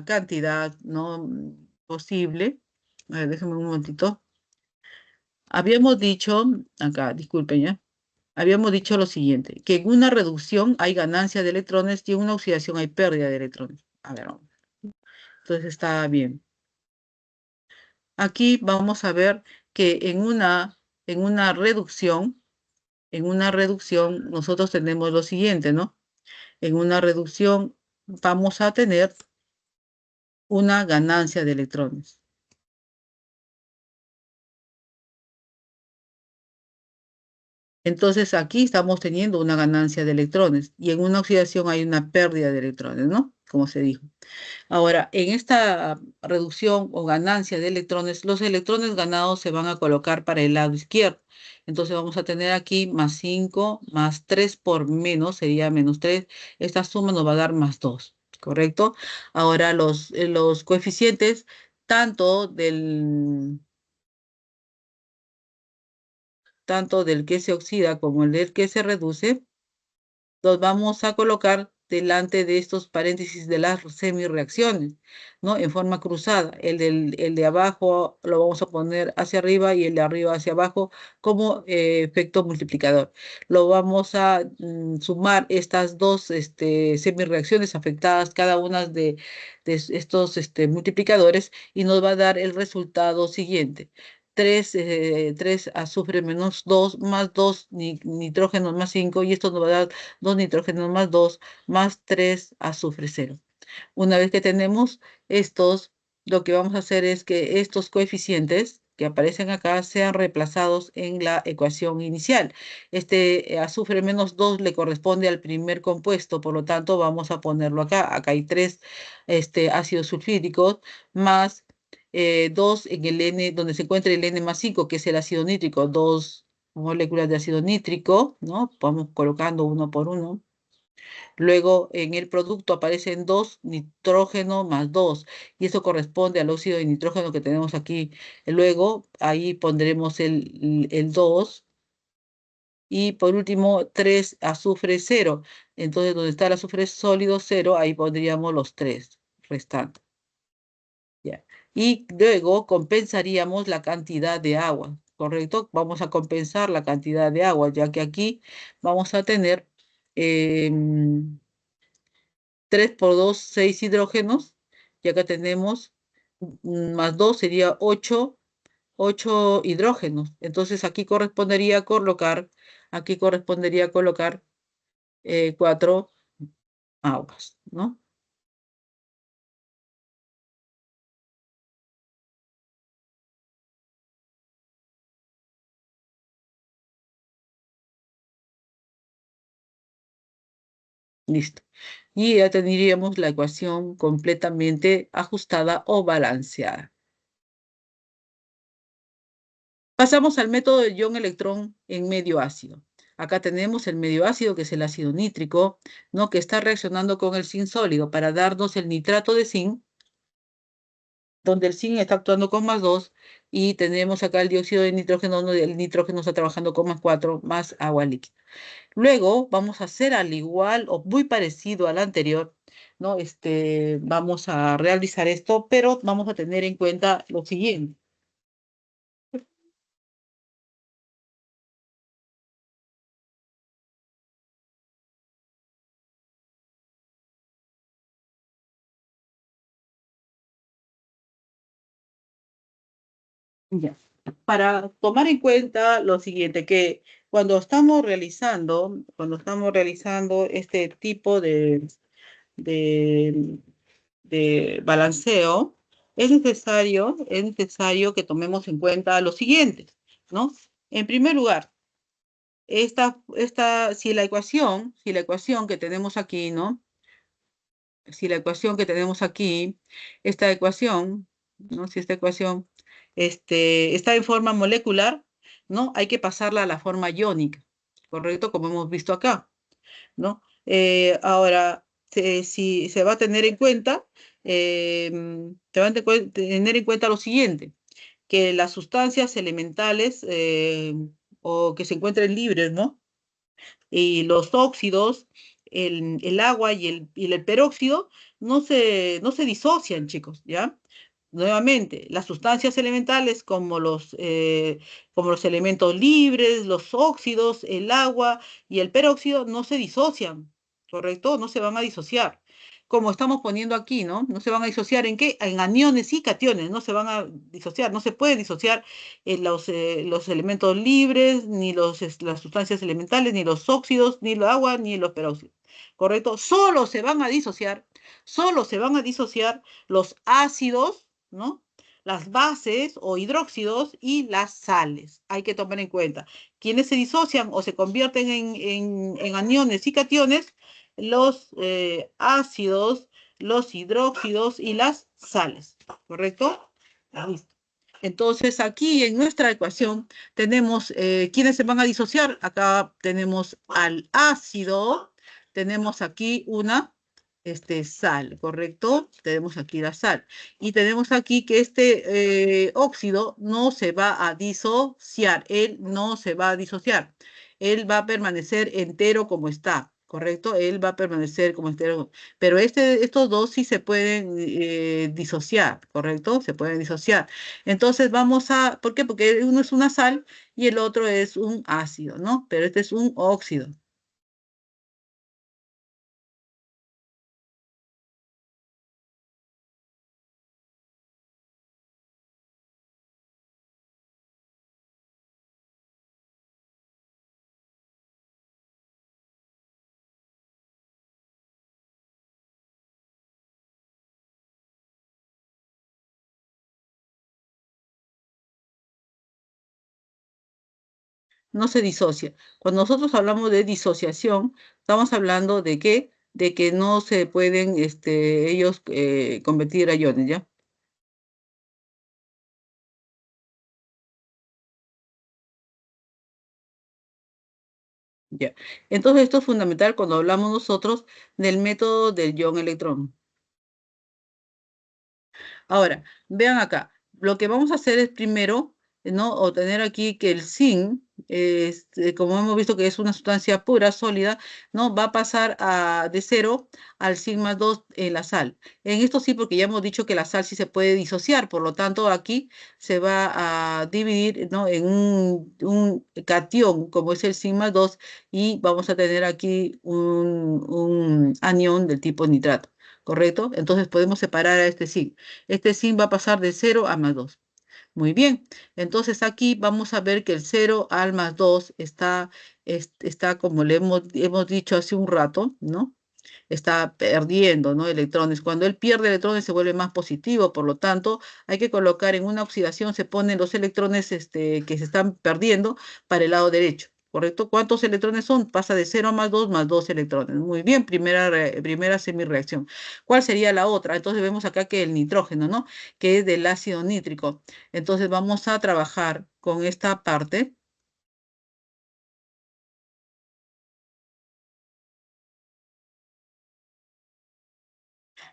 cantidad, ¿no? Posible, a ver, déjenme un momentito. Habíamos dicho, acá, disculpen ya, habíamos dicho lo siguiente, que en una reducción hay ganancia de electrones y en una oxidación hay pérdida de electrones. A ver, entonces está bien. Aquí vamos a ver que en una reducción nosotros tenemos lo siguiente, ¿no? En una reducción vamos a tener una ganancia de electrones. Entonces aquí estamos teniendo una ganancia de electrones y en una oxidación hay una pérdida de electrones, ¿no? Como se dijo. Ahora, en esta reducción o ganancia de electrones, los electrones ganados se van a colocar para el lado izquierdo. Entonces vamos a tener aquí +5, más 3 por menos, sería -3. Esta suma nos va a dar +2, ¿correcto? Ahora los coeficientes tanto tanto del que se oxida como el del que se reduce, los vamos a colocar delante de estos paréntesis de las semirreacciones, ¿no? En forma cruzada. El de abajo lo vamos a poner hacia arriba y el de arriba hacia abajo como efecto multiplicador. Lo vamos a sumar estas dos semirreacciones afectadas, cada una de estos multiplicadores, y nos va a dar el resultado siguiente. 3 azufre -2 más 2 nitrógenos +5, y esto nos va a dar 2 nitrógenos más 2 más 3 azufre 0. Una vez que tenemos estos, lo que vamos a hacer es que estos coeficientes que aparecen acá sean reemplazados en la ecuación inicial. Este azufre -2 le corresponde al primer compuesto, por lo tanto vamos a ponerlo acá. Acá hay 3 ácidos sulfídricos más 2 en el N, donde se encuentra el N+5, que es el ácido nítrico, 2 moléculas de ácido nítrico, ¿no? Vamos colocando uno por uno. Luego en el producto aparecen 2 nitrógeno más 2, y eso corresponde al óxido de nitrógeno que tenemos aquí. Luego ahí pondremos el 2, y por último 3 azufre 0. Entonces donde está el azufre sólido 0, ahí pondríamos los 3 restantes. Ya. Y luego compensaríamos la cantidad de agua. ¿correcto? Vamos a compensar la cantidad de agua, ya que aquí vamos a tener 3 por 2, 6 hidrógenos, y acá tenemos más 2 sería 8 hidrógenos. Entonces aquí correspondería colocar 4 aguas, ¿no? Listo. Y ya tendríamos la ecuación completamente ajustada o balanceada. Pasamos al método de ion-electrón en medio ácido. Acá tenemos el medio ácido, que es el ácido nítrico, ¿no? Que está reaccionando con el zinc sólido para darnos el nitrato de zinc, donde el zinc está actuando con más 2, y tenemos acá el dióxido de nitrógeno, donde el nitrógeno está trabajando con más 4, más agua líquida. Luego vamos a hacer al igual o muy parecido al anterior, ¿no? Vamos a realizar esto, pero vamos a tener en cuenta lo siguiente. Ya. Para tomar en cuenta lo siguiente, que cuando estamos realizando este tipo de, de balanceo, es necesario que tomemos en cuenta lo siguiente, ¿no? En primer lugar, si la ecuación que tenemos aquí, ¿no? Si la ecuación que tenemos aquí, esta ecuación, ¿no? Si esta ecuación está en forma molecular, ¿no? Hay que pasarla a la forma iónica, ¿correcto? Como hemos visto acá, ¿no? Ahora, si se va a tener en cuenta, se va a tener en cuenta lo siguiente, que las sustancias elementales o que se encuentren libres, ¿no? Y los óxidos, el agua y el peróxido no se disocian, chicos, ¿ya? Nuevamente, las sustancias elementales como los elementos libres, los óxidos, el agua y el peróxido no se disocian, ¿correcto? No se van a disociar. Como estamos poniendo aquí, ¿no? No se van a disociar en qué? En aniones y cationes, no se van a disociar, no se puede disociar los elementos libres, ni las sustancias elementales, ni los óxidos, ni el agua, ni los peróxidos, ¿correcto? Solo se van a disociar los ácidos, ¿no? Las bases o hidróxidos y las sales. Hay que tomar en cuenta. Quienes se disocian o se convierten en aniones y cationes, los ácidos, los hidróxidos y las sales, ¿correcto? Listo. Entonces, aquí en nuestra ecuación tenemos quiénes se van a disociar. Acá tenemos al ácido, tenemos aquí una sal, ¿correcto? Tenemos aquí la sal. Y tenemos aquí que este óxido no se va a disociar, él no se va a disociar, él va a permanecer entero como está, ¿correcto? Él va a permanecer como entero, pero estos dos sí se pueden disociar, ¿correcto? Se pueden disociar. Entonces ¿por qué? Porque uno es una sal y el otro es un ácido, ¿no? Pero este es un óxido. No se disocia. Cuando nosotros hablamos de disociación, estamos hablando de qué, de que no se pueden ellos convertir a iones, ¿ya? Ya. Entonces esto es fundamental cuando hablamos nosotros del método del ion-electrón. Ahora, vean acá, lo que vamos a hacer es primero ¿no? O tener aquí que el zinc, como hemos visto que es una sustancia pura, sólida, ¿no? Va a pasar de 0 al zinc+2 en la sal. En esto sí, porque ya hemos dicho que la sal sí se puede disociar, por lo tanto aquí se va a dividir, ¿no? En un catión, como es el zinc+2, y vamos a tener aquí un anión del tipo nitrato, ¿correcto? Entonces podemos separar a este zinc. Este zinc va a pasar de 0 a +2. Muy bien, entonces aquí vamos a ver que el 0 al +2 está como hemos dicho hace un rato, ¿no? Está perdiendo, ¿no? Electrones. Cuando él pierde electrones se vuelve más positivo, por lo tanto, hay que colocar en una oxidación, se ponen los electrones que se están perdiendo para el lado derecho. ¿Correcto? ¿Cuántos electrones son? Pasa de 0 a +2 más 2 electrones. Muy bien, primera semirreacción. ¿Cuál sería la otra? Entonces vemos acá que el nitrógeno, ¿no? Que es del ácido nítrico. Entonces vamos a trabajar con esta parte.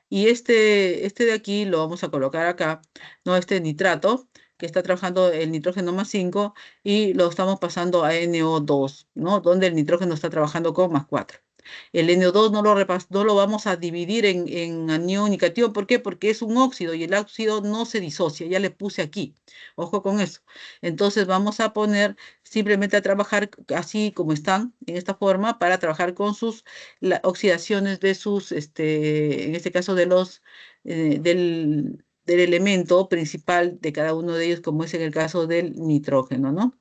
Y este de aquí lo vamos a colocar acá, ¿no? Este nitrato, que está trabajando el nitrógeno +5 y lo estamos pasando a NO2, ¿no? Donde el nitrógeno está trabajando con +4. El NO2 no lo vamos a dividir en anión y catión. ¿Por qué? Porque es un óxido y el óxido no se disocia. Ya le puse aquí. Ojo con eso. Entonces vamos a poner simplemente a trabajar así como están, en esta forma, para trabajar con sus oxidaciones de sus, en este caso del elemento principal de cada uno de ellos, como es en el caso del nitrógeno, ¿no?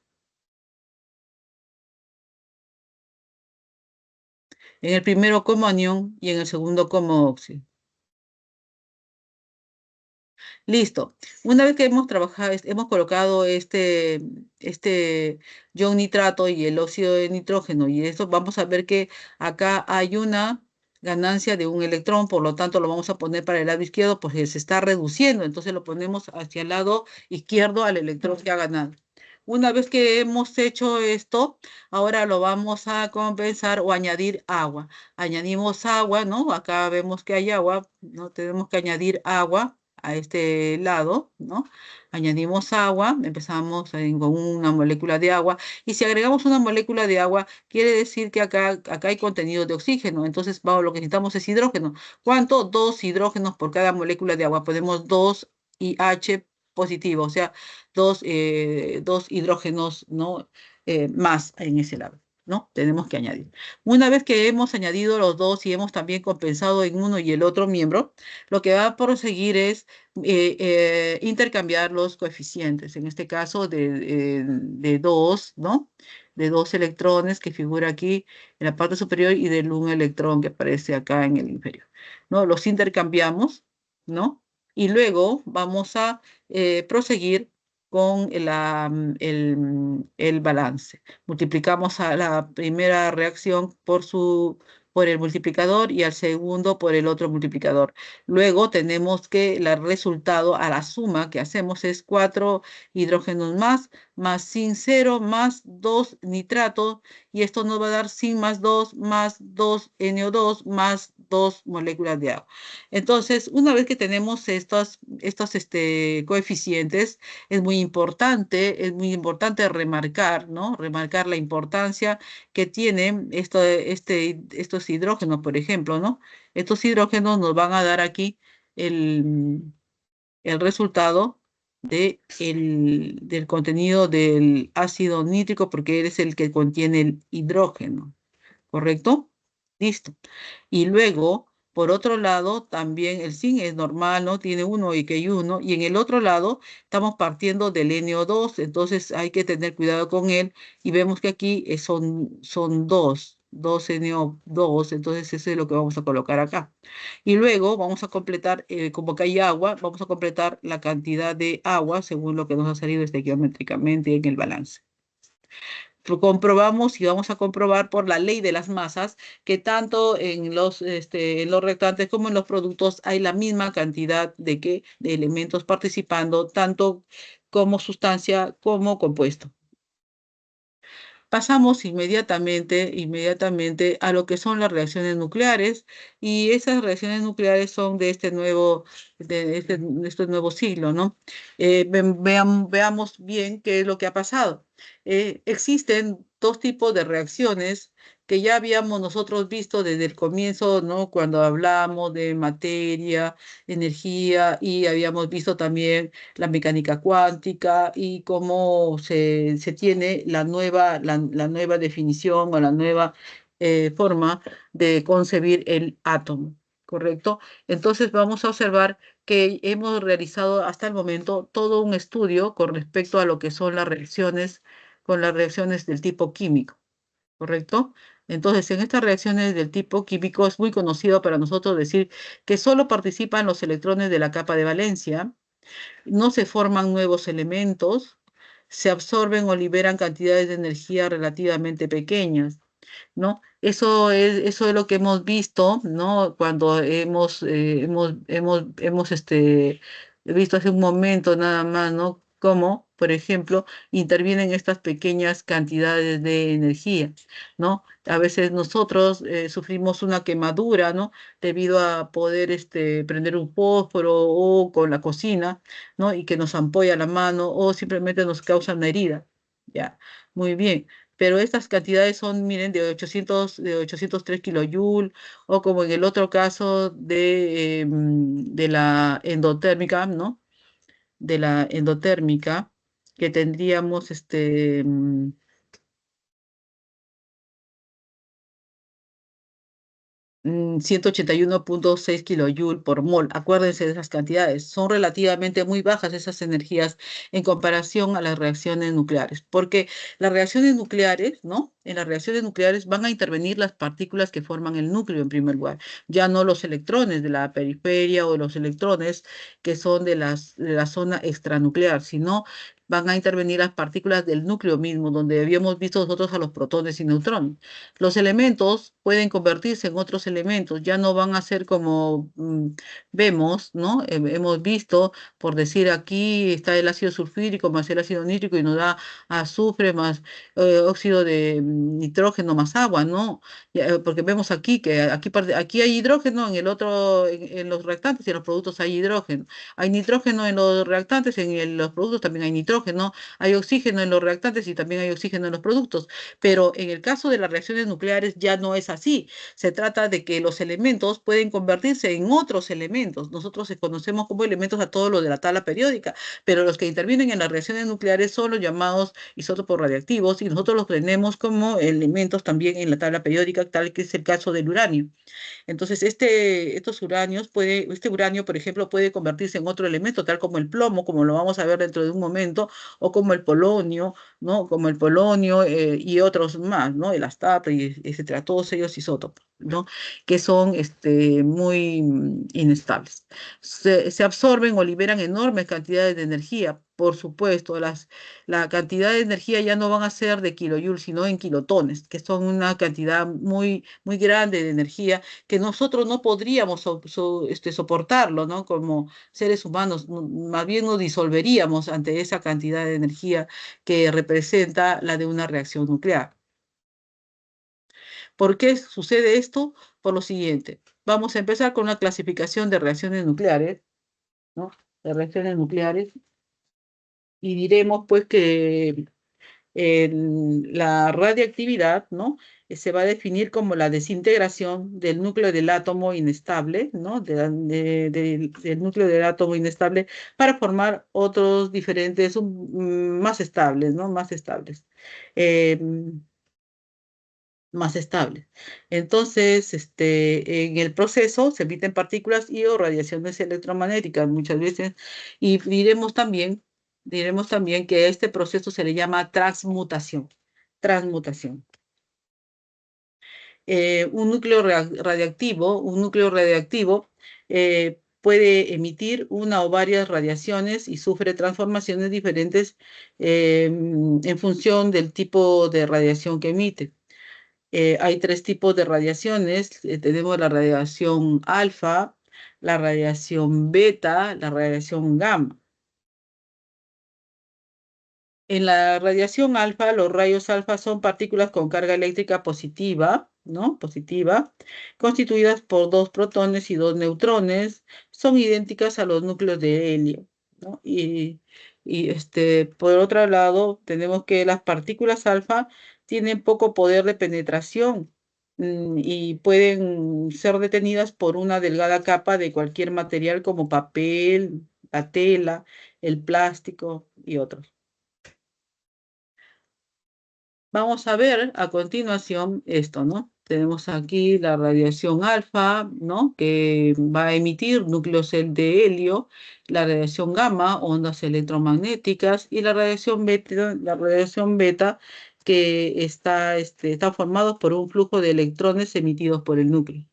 En el primero como anión y en el segundo como óxido. Listo. Una vez que hemos trabajado, hemos colocado este ion nitrato y el óxido de nitrógeno, y esto vamos a ver que acá hay una ganancia de un electrón, por lo tanto lo vamos a poner para el lado izquierdo porque se está reduciendo, entonces lo ponemos hacia el lado izquierdo al electrón que ha ganado. Una vez que hemos hecho esto, ahora lo vamos a compensar o añadir agua. Añadimos agua, ¿no? Acá vemos que hay agua, ¿no? Tenemos que añadir agua a este lado, ¿no? Añadimos agua, empezamos con una molécula de agua, y si agregamos una molécula de agua, quiere decir que acá hay contenido de oxígeno, entonces vamos, lo que necesitamos es hidrógeno. ¿Cuánto? 2 hidrógenos por cada molécula de agua. Ponemos 2 IH positivo, o sea, dos hidrógenos, ¿no? Más en ese lado, ¿no? Tenemos que añadir. Una vez que hemos añadido los dos y hemos también compensado en uno y el otro miembro, lo que va a proseguir es intercambiar los coeficientes, en este caso de dos, ¿no? De dos electrones que figura aquí en la parte superior y del un electrón que aparece acá en el inferior, ¿no? Los intercambiamos, ¿no? Y luego vamos a proseguir con el balance. Multiplicamos a la primera reacción por el multiplicador y al segundo por el otro multiplicador. Luego tenemos que el resultado a la suma que hacemos es 4 hidrógenos más sin 0, más 2 nitratos, y esto nos va a dar sin más 2 NO2, más 2 moléculas de agua. Entonces, una vez que tenemos estos coeficientes, es muy importante remarcar, ¿no? Remarcar la importancia que tienen estos hidrógenos, por ejemplo, ¿no? Estos hidrógenos nos van a dar aquí el, el resultado del contenido del ácido nítrico, porque es el que contiene el hidrógeno, ¿correcto? Listo. Y luego, por otro lado, también el zinc es normal, ¿no? Tiene uno y que hay uno. Y en el otro lado estamos partiendo del NO2, entonces hay que tener cuidado con él. Y vemos que aquí son dos NO2, entonces eso es lo que vamos a colocar acá. Y luego vamos a completar, como que hay agua, vamos a completar la cantidad de agua según lo que nos ha salido estequiométricamente en el balance. Lo comprobamos y vamos a comprobar por la ley de las masas que tanto en los reactantes como en los productos hay la misma cantidad de elementos participando, tanto como sustancia como compuesto. Pasamos inmediatamente a lo que son las reacciones nucleares, y esas reacciones nucleares son de este nuevo siglo, ¿no? Veamos bien qué es lo que ha pasado. Existen dos tipos de reacciones que ya habíamos nosotros visto desde el comienzo, ¿no? Cuando hablamos de materia, energía, y habíamos visto también la mecánica cuántica y cómo se tiene la nueva definición o la nueva forma de concebir el átomo, ¿correcto? Entonces vamos a observar que hemos realizado hasta el momento todo un estudio con respecto a lo que son las reacciones, con las reacciones del tipo químico, ¿correcto? Entonces, en estas reacciones del tipo químico es muy conocido para nosotros decir que solo participan los electrones de la capa de valencia, no se forman nuevos elementos, se absorben o liberan cantidades de energía relativamente pequeñas, ¿no? Eso es lo que hemos visto, ¿no? Cuando hemos visto hace un momento nada más, ¿no? Cómo, por ejemplo, intervienen estas pequeñas cantidades de energía, ¿no? A veces nosotros sufrimos una quemadura, ¿no? Debido a poder prender un fósforo o con la cocina, ¿no? Y que nos ampolla la mano o simplemente nos causa una herida. Ya, muy bien, pero estas cantidades son, miren, de 803 kilojoule, o como en el otro caso de la endotérmica, ¿no? De la endotérmica, que tendríamos 181,6 kilojoule por mol. Acuérdense de esas cantidades. Son relativamente muy bajas esas energías en comparación a las reacciones nucleares, porque las reacciones nucleares, ¿no? En las reacciones nucleares van a intervenir las partículas que forman el núcleo en primer lugar, ya no los electrones de la periferia o los electrones que son de la zona extranuclear, sino van a intervenir las partículas del núcleo mismo, donde habíamos visto nosotros a los protones y neutrones. Los elementos pueden convertirse en otros elementos, ya no van a ser como vemos, ¿no? Hemos visto, por decir, aquí está el ácido sulfúrico más el ácido nítrico y nos da azufre más óxido de nitrógeno más agua, ¿no? Porque vemos aquí que aquí hay hidrógeno, en el otro, en los reactantes y en los productos hay hidrógeno. Hay nitrógeno en los reactantes, los productos también hay nitrógeno, hay oxígeno en los reactantes y también hay oxígeno en los productos. Pero en el caso de las reacciones nucleares ya no es así. Se trata de que los elementos pueden convertirse en otros elementos. Nosotros conocemos como elementos a todos los de la tabla periódica, pero los que intervienen en las reacciones nucleares son los llamados isótopos radiactivos, y nosotros los tenemos como elementos también en la tabla periódica, tal que es el caso del uranio. Entonces, este uranio, por ejemplo, puede convertirse en otro elemento, tal como el plomo, como lo vamos a ver dentro de un momento, o como el polonio, ¿no? Como el polonio y otros más, ¿no? El astato, y etcétera, todos ellos isótopos, ¿no? Que son muy inestables. Se absorben o liberan enormes cantidades de energía. Por supuesto, la cantidad de energía ya no van a ser de kilojoules, sino en kilotones, que son una cantidad muy grande de energía que nosotros no podríamos soportarlo, ¿no? Como seres humanos, más bien nos disolveríamos ante esa cantidad de energía que representa la de una reacción nuclear. ¿Por qué sucede esto? Por lo siguiente. Vamos a empezar con una clasificación de reacciones nucleares, ¿no? De reacciones nucleares, y diremos pues que la radiactividad, ¿no? Se va a definir como la desintegración del núcleo del átomo inestable, ¿no? Del núcleo del átomo inestable para formar otros diferentes, más estables, ¿no? Eh, Más estables. Entonces, en el proceso se emiten partículas y o radiaciones electromagnéticas muchas veces, y diremos también que a este proceso se le llama transmutación. Transmutación. Un núcleo radiactivo puede emitir una o varias radiaciones y sufre transformaciones diferentes en función del tipo de radiación que emite. Hay tres tipos de radiaciones. Tenemos la radiación alfa, la radiación beta, la radiación gamma. En la radiación alfa, los rayos alfa son partículas con carga eléctrica positiva, ¿no? Positiva, constituidas por dos protones y dos neutrones, son idénticas a los núcleos de helio, ¿no? Por otro lado, tenemos que las partículas alfa tienen poco poder de penetración, y pueden ser detenidas por una delgada capa de cualquier material como papel, la tela, el plástico y otros. Vamos a ver a continuación esto, ¿no? Tenemos aquí la radiación alfa, ¿no? Que va a emitir núcleos de helio, la radiación gamma, ondas electromagnéticas, y la radiación beta que está formado por un flujo de electrones emitidos por el núcleo.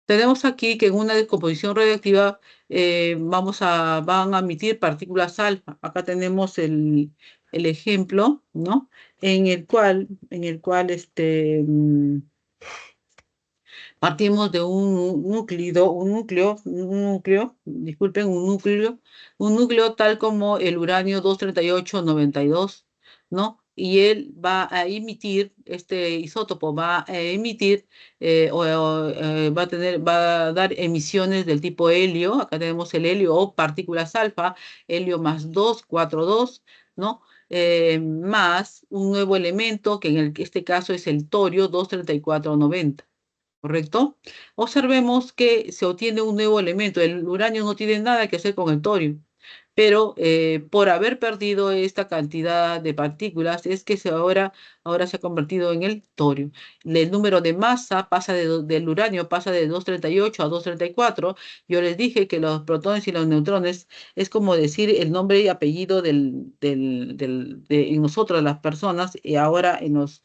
Tenemos aquí que en una descomposición radiactiva van a emitir partículas alfa. Acá tenemos el ejemplo, ¿no? En el cual partimos de disculpen, un núcleo tal como el uranio 23892, ¿no? Y él va a emitir, este isótopo va a emitir, va a dar emisiones del tipo helio. Acá tenemos el helio o partículas alfa, helio más 242, ¿no? Más un nuevo elemento, que este caso es el torio 23490. ¿Correcto? Observemos que se obtiene un nuevo elemento. El uranio no tiene nada que hacer con el torio, pero por haber perdido esta cantidad de partículas es que ahora se ha convertido en el torio. El número de masa del uranio pasa de 238 a 234. Yo les dije que los protones y los neutrones es como decir el nombre y apellido en nosotros, las personas, y ahora en los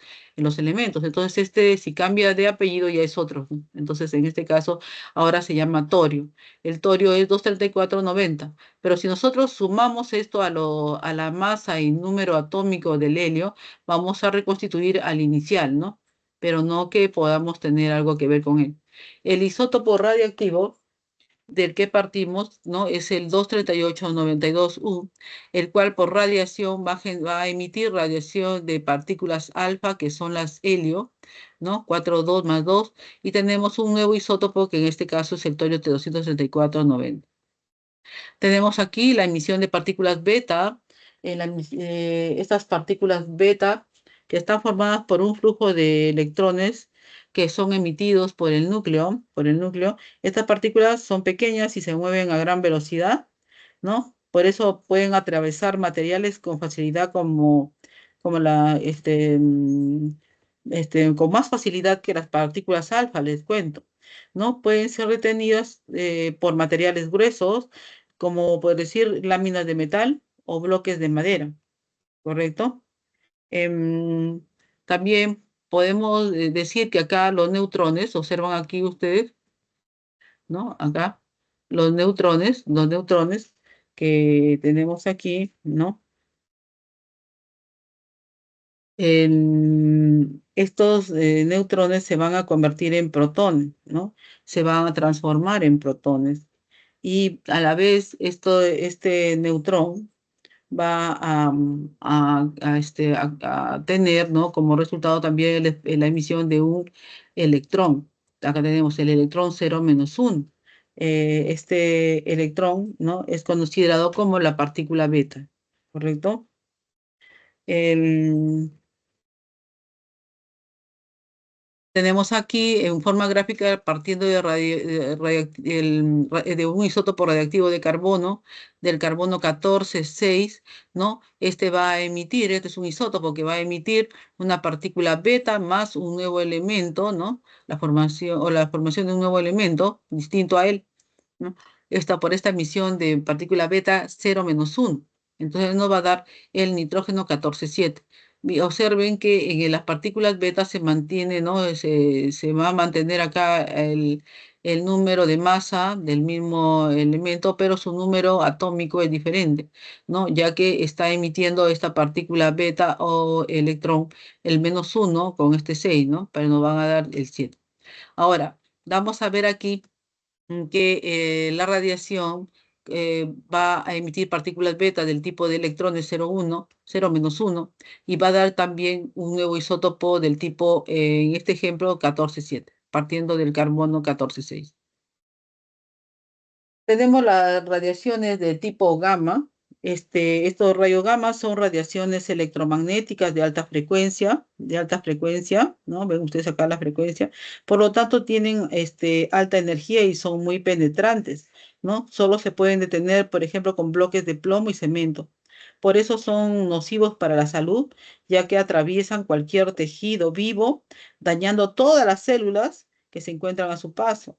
elementos. Entonces, si cambia de apellido ya es otro, ¿no? Entonces, en este caso, ahora se llama torio. El torio es 23490. Pero si nosotros sumamos esto a la masa y número atómico del helio, vamos a reconstituir al inicial, ¿no? Pero no que podamos tener algo que ver con él. El isótopo radiactivo del que partimos, ¿no? Es el 23892U, el cual por radiación va a emitir radiación de partículas alfa, que son las helio, ¿no? 42 más 2, y tenemos un nuevo isótopo que en este caso es el torio T23490. Tenemos aquí la emisión de partículas beta. Estas partículas beta que están formadas por un flujo de electrones que son emitidos por el núcleo. Estas partículas son pequeñas y se mueven a gran velocidad, ¿no? Por eso pueden atravesar materiales con facilidad con más facilidad que las partículas alfa, les cuento, ¿no? Pueden ser retenidas por materiales gruesos, como por decir láminas de metal o bloques de madera, ¿correcto? Em, También podemos decir que acá los neutrones, observan aquí ustedes, ¿no? Acá los neutrones que tenemos aquí, ¿no? Estos neutrones se van a convertir en protones, ¿no? Se van a transformar en protones. Y a la vez, este neutrón va a tener, ¿no? Como resultado también la emisión de un electrón. Acá tenemos el electrón 0-1. Este electrón, ¿no? Es considerado como la partícula beta, ¿correcto? El, Tenemos aquí en forma gráfica partiendo de un isótopo radiactivo de carbono, del carbono 14,6, ¿no? Este es un isótopo que va a emitir una partícula beta más un nuevo elemento, ¿no? La formación de un nuevo elemento distinto a él, ¿no? Por esta emisión de partícula beta 0-1. Entonces nos va a dar el nitrógeno 14,7. Observen que en las partículas beta se mantiene, ¿no? Se va a mantener acá el número de masa del mismo elemento, pero su número atómico es diferente, ¿no? Ya que está emitiendo esta partícula beta o electrón el -1 con este 6, ¿no? Pero nos van a dar el 7. Ahora, vamos a ver aquí que la radiación va a emitir partículas beta del tipo de electrones 0,1, 0-1, y va a dar también un nuevo isótopo del tipo, en este ejemplo, 14,7, partiendo del carbono 14,6. Tenemos las radiaciones de tipo gamma. Estos rayos gamma son radiaciones electromagnéticas de alta frecuencia, ¿no? Ven ustedes acá la frecuencia. Por lo tanto, tienen alta energía y son muy penetrantes, ¿no? Solo se pueden detener, por ejemplo, con bloques de plomo y cemento. Por eso son nocivos para la salud, ya que atraviesan cualquier tejido vivo, dañando todas las células que se encuentran a su paso.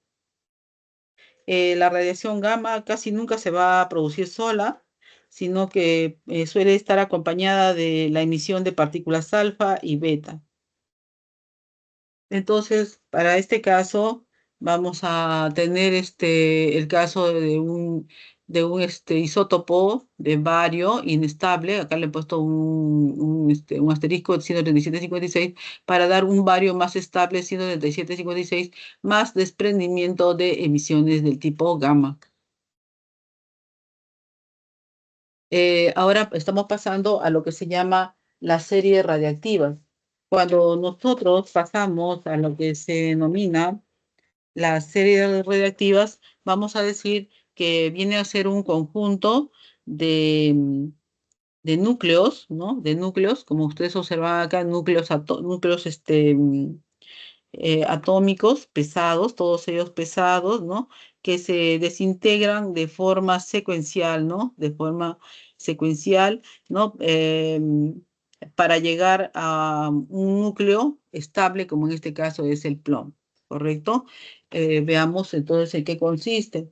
La radiación gamma casi nunca se va a producir sola, sino que suele estar acompañada de la emisión de partículas alfa y beta. Entonces, para este caso, vamos a tener el caso de un isótopo de bario inestable. Acá le he puesto un asterisco de 137,56 para dar un bario más estable, 137,56, más desprendimiento de emisiones del tipo gamma. Ahora estamos pasando a lo que se llama la serie radiactiva. Cuando nosotros pasamos a lo que se denomina las series radiactivas, vamos a decir que viene a ser un conjunto de núcleos, ¿no? De núcleos, como ustedes observan acá, núcleos atómicos pesados, todos ellos pesados, ¿no? Que se desintegran de forma secuencial, ¿no? De forma secuencial, ¿no? Para llegar a un núcleo estable, como en este caso es el plomo, ¿correcto? Veamos entonces en qué consiste.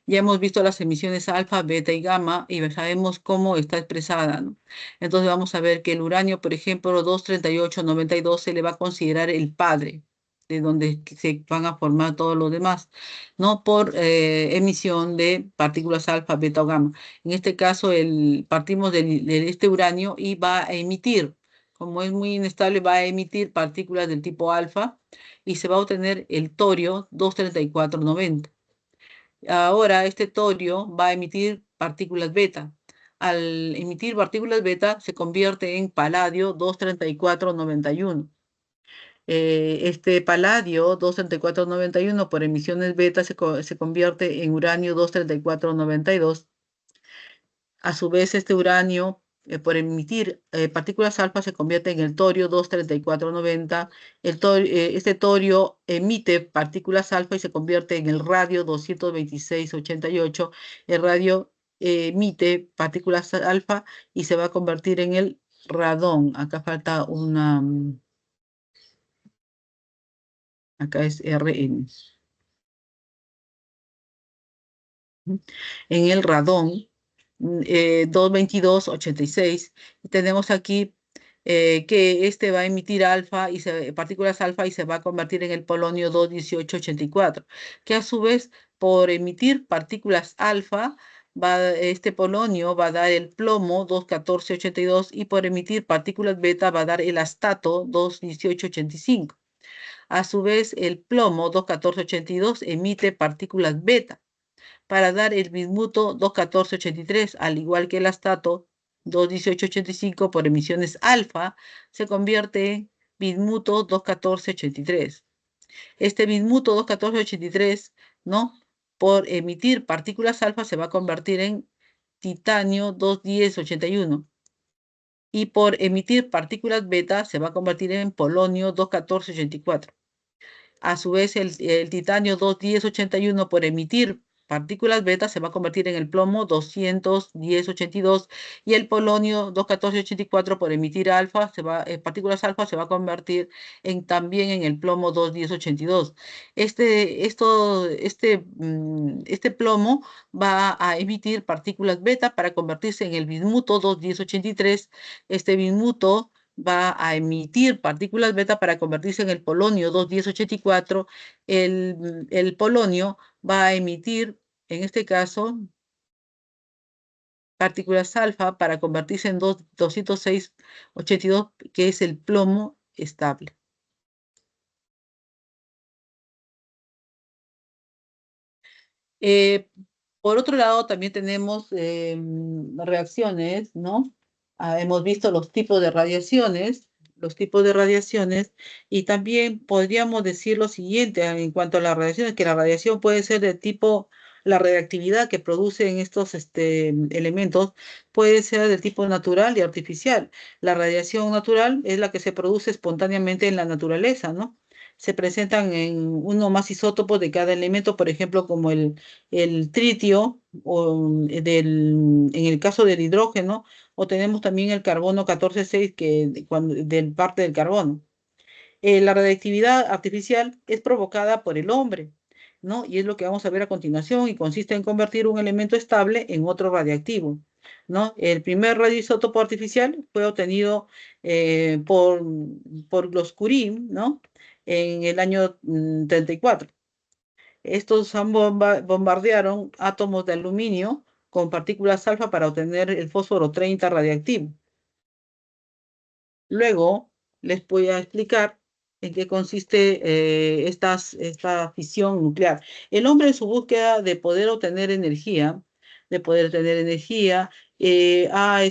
Ya hemos visto las emisiones alfa, beta y gamma y sabemos cómo está expresada, ¿no? Entonces vamos a ver que el uranio, por ejemplo, 238,92 se le va a considerar el padre, de donde se van a formar todos los demás, ¿no? Por emisión de partículas alfa, beta o gamma. En este caso, partimos de este uranio y va a emitir, como es muy inestable, va a emitir partículas del tipo alfa y se va a obtener el torio 234,90. Ahora este torio va a emitir partículas beta. Al emitir partículas beta se convierte en paladio 234,91. Este paladio 234,91 por emisiones beta se convierte en uranio 234,92. A su vez, este uranio, por emitir partículas alfa, se convierte en el torio 234,90. Este torio emite partículas alfa y se convierte en el radio 226,88. El radio emite partículas alfa y se va a convertir en el radón. Acá falta acá es Rn. En el radón 222,86. Y tenemos aquí que este va a emitir partículas alfa y se va a convertir en el polonio 218,84, que a su vez por emitir partículas alfa, este polonio va a dar el plomo 214,82 y por emitir partículas beta va a dar el astato 218,85. A su vez, el plomo 214,82 emite partículas beta para dar el bismuto 214,83, al igual que el astato 218,85 por emisiones alfa, se convierte en bismuto 214,83. Este bismuto 214,83, ¿no? Por emitir partículas alfa se va a convertir en titanio 210,81. Y por emitir partículas beta se va a convertir en polonio 214,84. A su vez, el titanio 210,81 por emitir partículas beta se va a convertir en el plomo 210,82 y el polonio 214,84 por emitir partículas alfa se va a convertir también en el plomo 210,82. Este plomo va a emitir partículas beta para convertirse en el bismuto 210,83. Este bismuto va a emitir partículas beta para convertirse en el polonio 210,84. El polonio va a emitir, en este caso, partículas alfa para convertirse en 206,82, que es el plomo estable. Por otro lado, también tenemos reacciones, ¿no? Hemos visto los tipos de radiaciones, y también podríamos decir lo siguiente en cuanto a las radiaciones, que la radiación puede ser de tipo, la reactividad que producen estos elementos puede ser de tipo natural y artificial. La radiación natural es la que se produce espontáneamente en la naturaleza, ¿no? Se presentan en uno o más isótopos de cada elemento, por ejemplo, como el tritio, en el caso del hidrógeno, o tenemos también el carbono 14,6, del parte del carbono. La radiactividad artificial es provocada por el hombre, ¿no? Y es lo que vamos a ver a continuación, y consiste en convertir un elemento estable en otro radiactivo, ¿no? El primer radioisótopo artificial fue obtenido por los Curie, ¿no? En el año 34. Estos bombardearon átomos de aluminio con partículas alfa para obtener el fósforo 30 radiactivo. Luego les voy a explicar en qué consiste esta fisión nuclear. El hombre, en su búsqueda de poder obtener energía, ha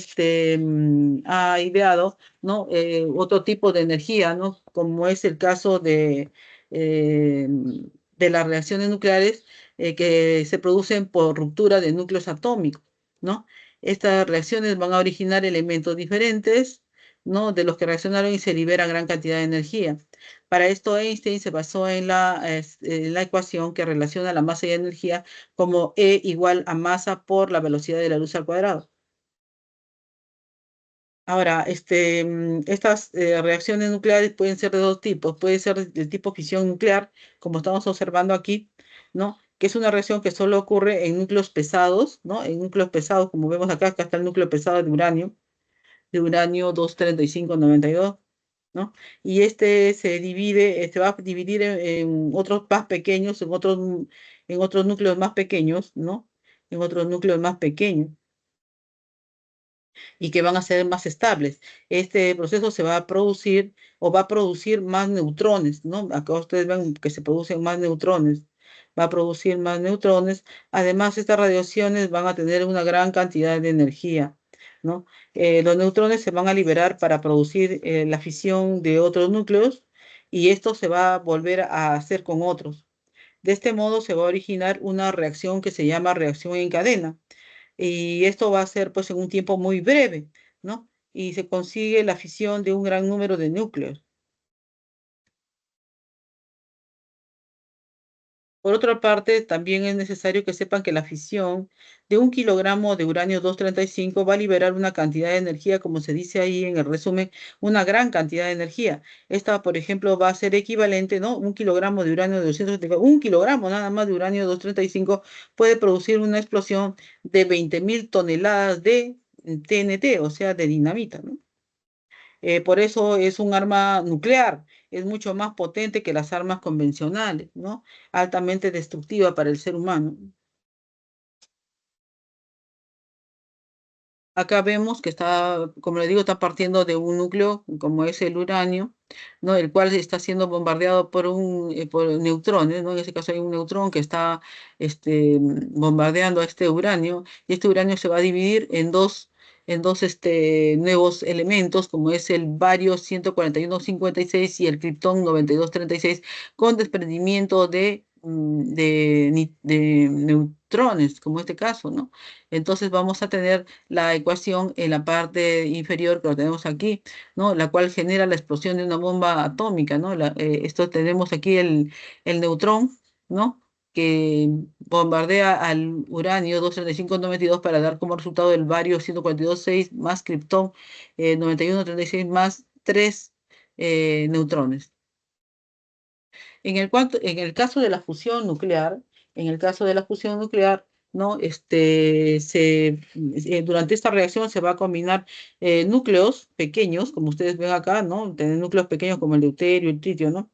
ideado, ¿no? Otro tipo de energía, ¿no? Como es el caso eh, de las reacciones nucleares, que se producen por ruptura de núcleos atómicos, ¿no? Estas reacciones van a originar elementos diferentes, ¿no? De los que reaccionaron, y se libera gran cantidad de energía. Para esto, Einstein se basó en la ecuación que relaciona la masa y energía como E igual a masa por la velocidad de la luz al cuadrado. Ahora, estas reacciones nucleares pueden ser de dos tipos. Puede ser del tipo fisión nuclear, como estamos observando aquí, ¿no? Que es una reacción que solo ocurre en núcleos pesados, ¿no? En núcleos pesados, como vemos acá, acá está el núcleo pesado de uranio 235,92, ¿no? Y se va a dividir en otros más pequeños, en otros núcleos más pequeños, ¿no? En otros núcleos más pequeños, y que van a ser más estables. Este proceso se va a producir, o va a producir más neutrones, ¿no? Acá ustedes ven que se producen más neutrones. Va a producir más neutrones. Además, estas radiaciones van a tener una gran cantidad de energía, ¿no? Los neutrones se van a liberar para producir la fisión de otros núcleos, y esto se va a volver a hacer con otros. De este modo se va a originar una reacción que se llama reacción en cadena, y esto va a ser pues en un tiempo muy breve, ¿no? Y se consigue la fisión de un gran número de núcleos. Por otra parte, también es necesario que sepan que la fisión de 1 kilogramo de uranio 235 va a liberar una cantidad de energía, como se dice ahí en el resumen, una gran cantidad de energía. Esta, por ejemplo, va a ser equivalente, ¿no? 1 kilogramo de uranio de 235, 1 kilogramo nada más de uranio 235 puede producir una explosión de 20.000 toneladas de TNT, o sea, de dinamita, ¿no? Por eso es un arma nuclear, es mucho más potente que las armas convencionales, ¿no? Altamente destructiva para el ser humano. Acá vemos que está, como le digo, está partiendo de un núcleo, como es el uranio, ¿no? El cual está siendo bombardeado por neutrones, ¿no? En este caso hay un neutrón que está bombardeando a este uranio, y este uranio se va a dividir en dos nuevos elementos, como es el bario 141,56 y el criptón 92,36, con desprendimiento de neutrones, como este caso, ¿no? Entonces vamos a tener la ecuación en la parte inferior, que lo tenemos aquí, ¿no? La cual genera la explosión de una bomba atómica, ¿no? Esto tenemos aquí el neutrón, ¿no? Que bombardea al uranio 235,92 para dar como resultado el bario 142,6 más criptón 91,36 más 3 neutrones. En el caso de la fusión nuclear, en el caso de la fusión nuclear, ¿no? Durante esta reacción se va a combinar núcleos pequeños, como ustedes ven acá, ¿no? Tener núcleos pequeños como el deuterio, el tritio, ¿no?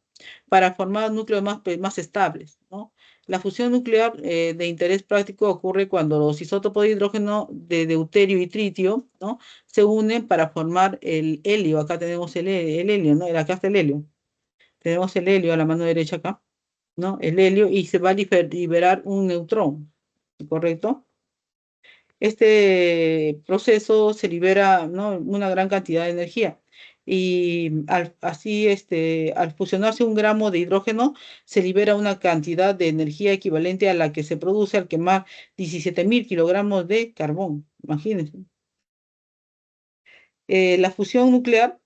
Para formar núcleos más estables, ¿no? La fusión nuclear de interés práctico ocurre cuando los isótopos de hidrógeno de deuterio y tritio, ¿no? Se unen para formar el helio. Acá tenemos el helio, ¿no? Acá está el helio. Tenemos el helio a la mano derecha acá, ¿no? El helio, y se va a liberar un neutrón. ¿correcto? Este proceso se libera, ¿no?, una gran cantidad de energía. Y así, al fusionarse un gramo de hidrógeno, se libera una cantidad de energía equivalente a la que se produce al quemar 17.000 kilogramos de carbón. Imagínense. La fusión nuclear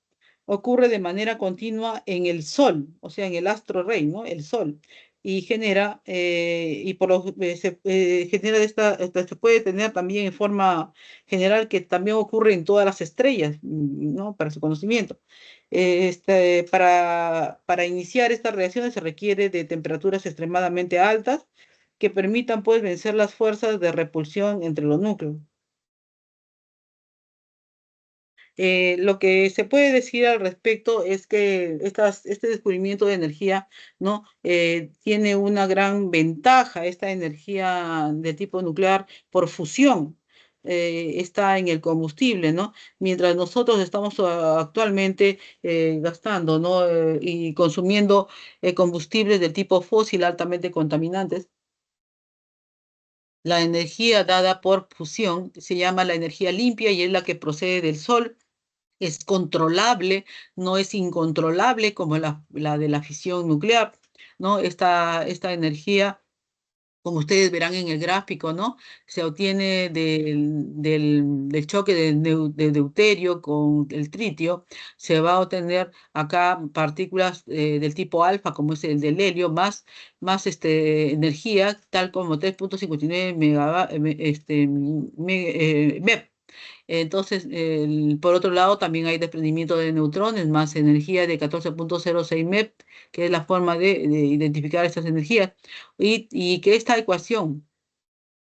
ocurre de manera continua en el Sol, o sea, en el astro rey, ¿no? El Sol. Y genera, y por lo, genera se puede tener también en forma general que también ocurre en todas las estrellas, ¿no? Para su conocimiento. Para iniciar estas reacciones se requiere de temperaturas extremadamente altas que permitan, pues, vencer las fuerzas de repulsión entre los núcleos. Lo que se puede decir al respecto es que este descubrimiento de energía, ¿no? Tiene una gran ventaja, esta energía de tipo nuclear por fusión. Está en el combustible, ¿no? Mientras nosotros estamos actualmente gastando, ¿no? Y consumiendo combustibles de tipo fósil altamente contaminantes. La energía dada por fusión se llama la energía limpia y es la que procede del sol, es controlable, no es incontrolable como la de la fisión nuclear, ¿no? Esta energía, como ustedes verán en el gráfico, ¿no? Se obtiene del choque de deuterio con el tritio, se va a obtener acá partículas del tipo alfa, como es el del helio, más energía, tal como 3.59 MeV. Entonces, por otro lado, también hay desprendimiento de neutrones, más energía de 14.06 MeV, que es la forma de identificar estas energías. Y que esta ecuación,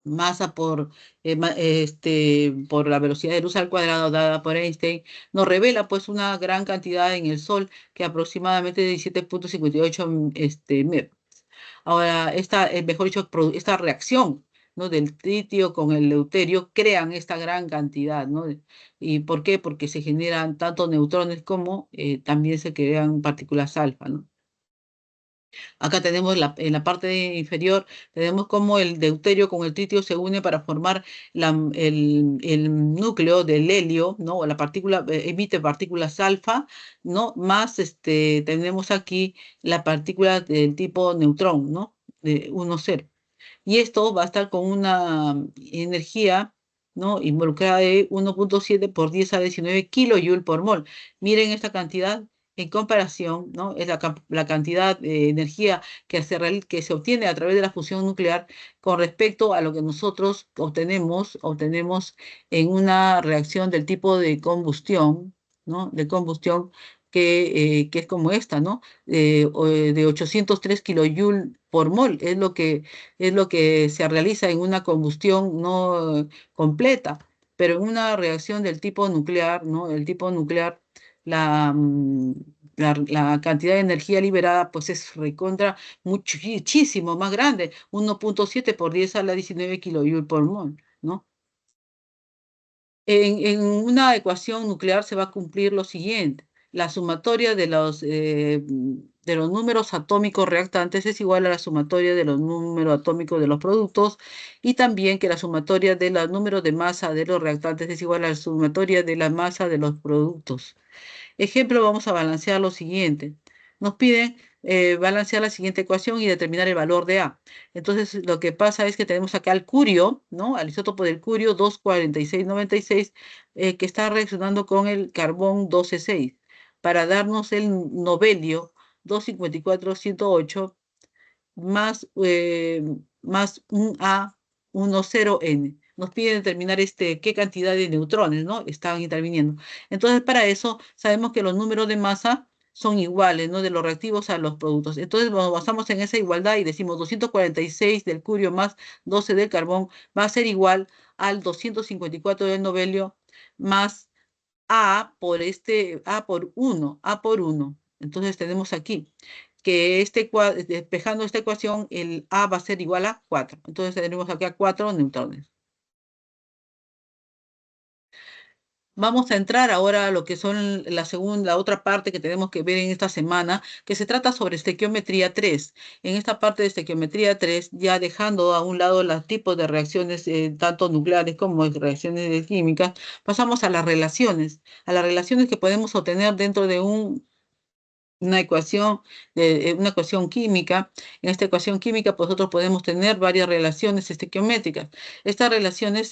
masa por la velocidad de luz al cuadrado dada por Einstein, nos revela pues una gran cantidad en el Sol, que aproximadamente 17.58 MeV. Ahora, mejor dicho, esta reacción, ¿no?, del tritio con el deuterio crean esta gran cantidad, ¿no? ¿Y por qué? Porque se generan tanto neutrones como también se crean partículas alfa, ¿no? Acá tenemos en la parte inferior, tenemos cómo el deuterio con el tritio se une para formar el núcleo del helio, ¿no? O la partícula, emite partículas alfa, ¿no? Más tenemos aquí la partícula del tipo neutrón, ¿no? De 1,0. Y esto va a estar con una energía, ¿no?, involucrada de 1.7 por 10 a 19 kilojoule por mol. Miren esta cantidad en comparación, ¿no? Es la cantidad de energía que se obtiene a través de la fusión nuclear con respecto a lo que nosotros obtenemos en una reacción del tipo de combustión, ¿no? De combustión que es como esta, ¿no? De 803 kilojoule por mol. Es lo que se realiza en una combustión no completa, pero en una reacción del tipo nuclear, ¿no? El tipo nuclear, la, mm, la cantidad de energía liberada pues es recontra muchísimo más grande, 1.7 por 10 a la 19 kilojoule por mol, ¿no? En una ecuación nuclear se va a cumplir lo siguiente. La sumatoria de los números atómicos reactantes es igual a la sumatoria de los números atómicos de los productos, y también que la sumatoria de los números de masa de los reactantes es igual a la sumatoria de la masa de los productos. Ejemplo, vamos a balancear lo siguiente. Nos piden balancear la siguiente ecuación y determinar el valor de A. Entonces, lo que pasa es que tenemos acá el curio, ¿no? Al isótopo del curio 2,4696, que está reaccionando con el carbón 12,6, para darnos el novelio 2,54,108 más un A 10N. Nos pide determinar qué cantidad de neutrones, ¿no?, están interviniendo. Entonces, para eso sabemos que los números de masa son iguales, ¿no?, de los reactivos a los productos. Entonces, nos basamos en esa igualdad y decimos 246 del curio más 12 del carbón va a ser igual al 254 del novelio más A por 1, A por 1. Entonces tenemos aquí que despejando esta ecuación, el A va a ser igual a 4. Entonces tenemos aquí a 4 neutrones. Vamos a entrar ahora a lo que son la otra parte que tenemos que ver en esta semana, que se trata sobre estequiometría 3. En esta parte de estequiometría 3, ya dejando a un lado los tipos de reacciones, tanto nucleares como reacciones químicas, pasamos a las relaciones que podemos obtener dentro de una ecuación química. En esta ecuación química, pues nosotros podemos tener varias relaciones estequiométricas. Estas relaciones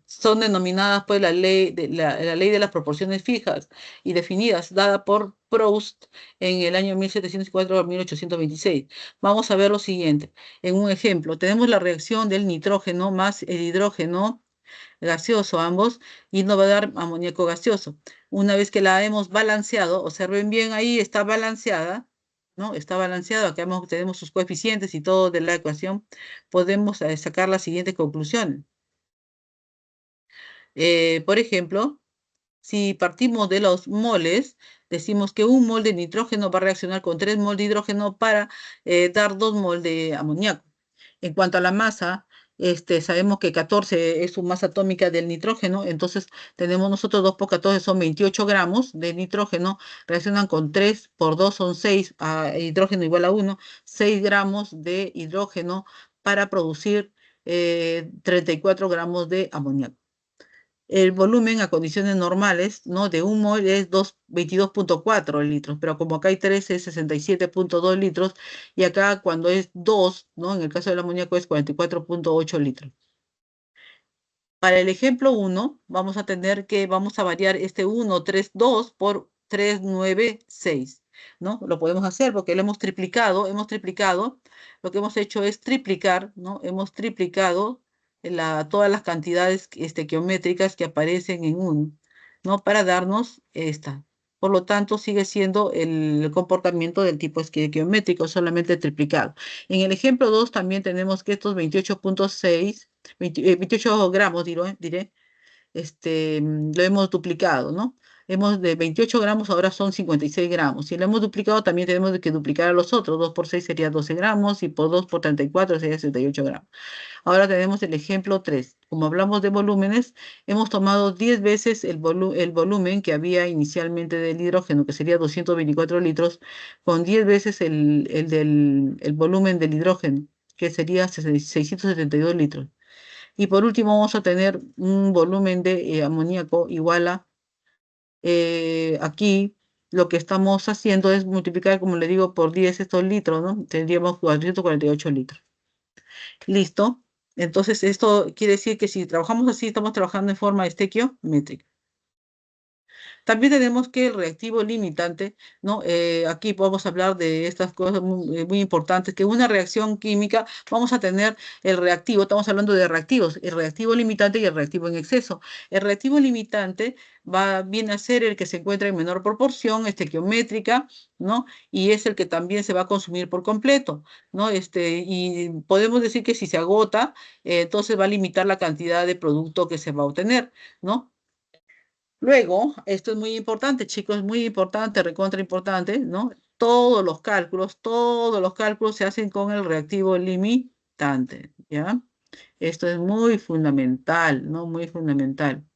son denominadas pues la ley de las proporciones fijas y definidas, dada por Proust en el año 1704 a 1826. Vamos a ver lo siguiente. En un ejemplo, tenemos la reacción del nitrógeno más el hidrógeno gaseoso ambos, y nos va a dar amoníaco gaseoso. Una vez que la hemos balanceado, observen bien ahí, está balanceada, ¿no? Está balanceado, acá tenemos sus coeficientes y todo de la ecuación, podemos sacar las siguientes conclusiones. Por ejemplo, si partimos de los moles, decimos que un mol de nitrógeno va a reaccionar con 3 mol de hidrógeno para dar 2 mol de amoníaco. En cuanto a la masa, sabemos que 14 es su masa atómica del nitrógeno, entonces tenemos nosotros 2 por 14 son 28 gramos de nitrógeno, reaccionan con 3 por 2 son 6, hidrógeno igual a 1, 6 gramos de hidrógeno para producir 34 gramos de amoníaco. El volumen a condiciones normales, ¿no? De un mol es 22,4 litros, pero como acá hay 3 es 67,2 litros, y acá cuando es 2, ¿no? En el caso del amoníaco es 44,8 litros. Para el ejemplo 1, vamos a variar este 1, 3, 2 por 3, 9, 6, ¿no? Lo podemos hacer porque lo hemos triplicado, lo que hemos hecho es triplicar, ¿no? Hemos triplicado todas las cantidades geométricas que aparecen en 1, ¿no? Para darnos esta. Por lo tanto, sigue siendo el comportamiento del tipo geométrico, solamente triplicado. En el ejemplo 2 también tenemos que estos 28,6 28 gramos, diré, lo hemos duplicado, ¿no? Hemos de 28 gramos, ahora son 56 gramos. Si lo hemos duplicado, también tenemos que duplicar a los otros. 2 por 6 sería 12 gramos y por 2 por 34 sería 68 gramos. Ahora tenemos el ejemplo 3. Como hablamos de volúmenes, hemos tomado 10 veces el volumen que había inicialmente del hidrógeno, que sería 224 litros, con 10 veces el volumen del hidrógeno, que sería 672 litros. Y por último vamos a tener un volumen de amoníaco igual a, aquí lo que estamos haciendo es multiplicar, como le digo, por 10 estos litros, ¿no? Tendríamos 448 litros. ¿Listo? Entonces esto quiere decir que si trabajamos así, estamos trabajando en forma estequiométrica. También tenemos que el reactivo limitante, ¿no? Aquí podemos hablar de estas cosas muy importantes, que una reacción química vamos a tener el reactivo, estamos hablando de reactivos, el reactivo limitante y el reactivo en exceso. El reactivo limitante viene a ser el que se encuentra en menor proporción, estequiométrica, ¿no? Y es el que también se va a consumir por completo, ¿no? Y podemos decir que si se agota, entonces va a limitar la cantidad de producto que se va a obtener, ¿no? Luego, esto es muy importante, chicos, muy importante, recontra importante, ¿no? Todos los cálculos se hacen con el reactivo limitante, ¿ya? Esto es muy fundamental, ¿no? Muy fundamental.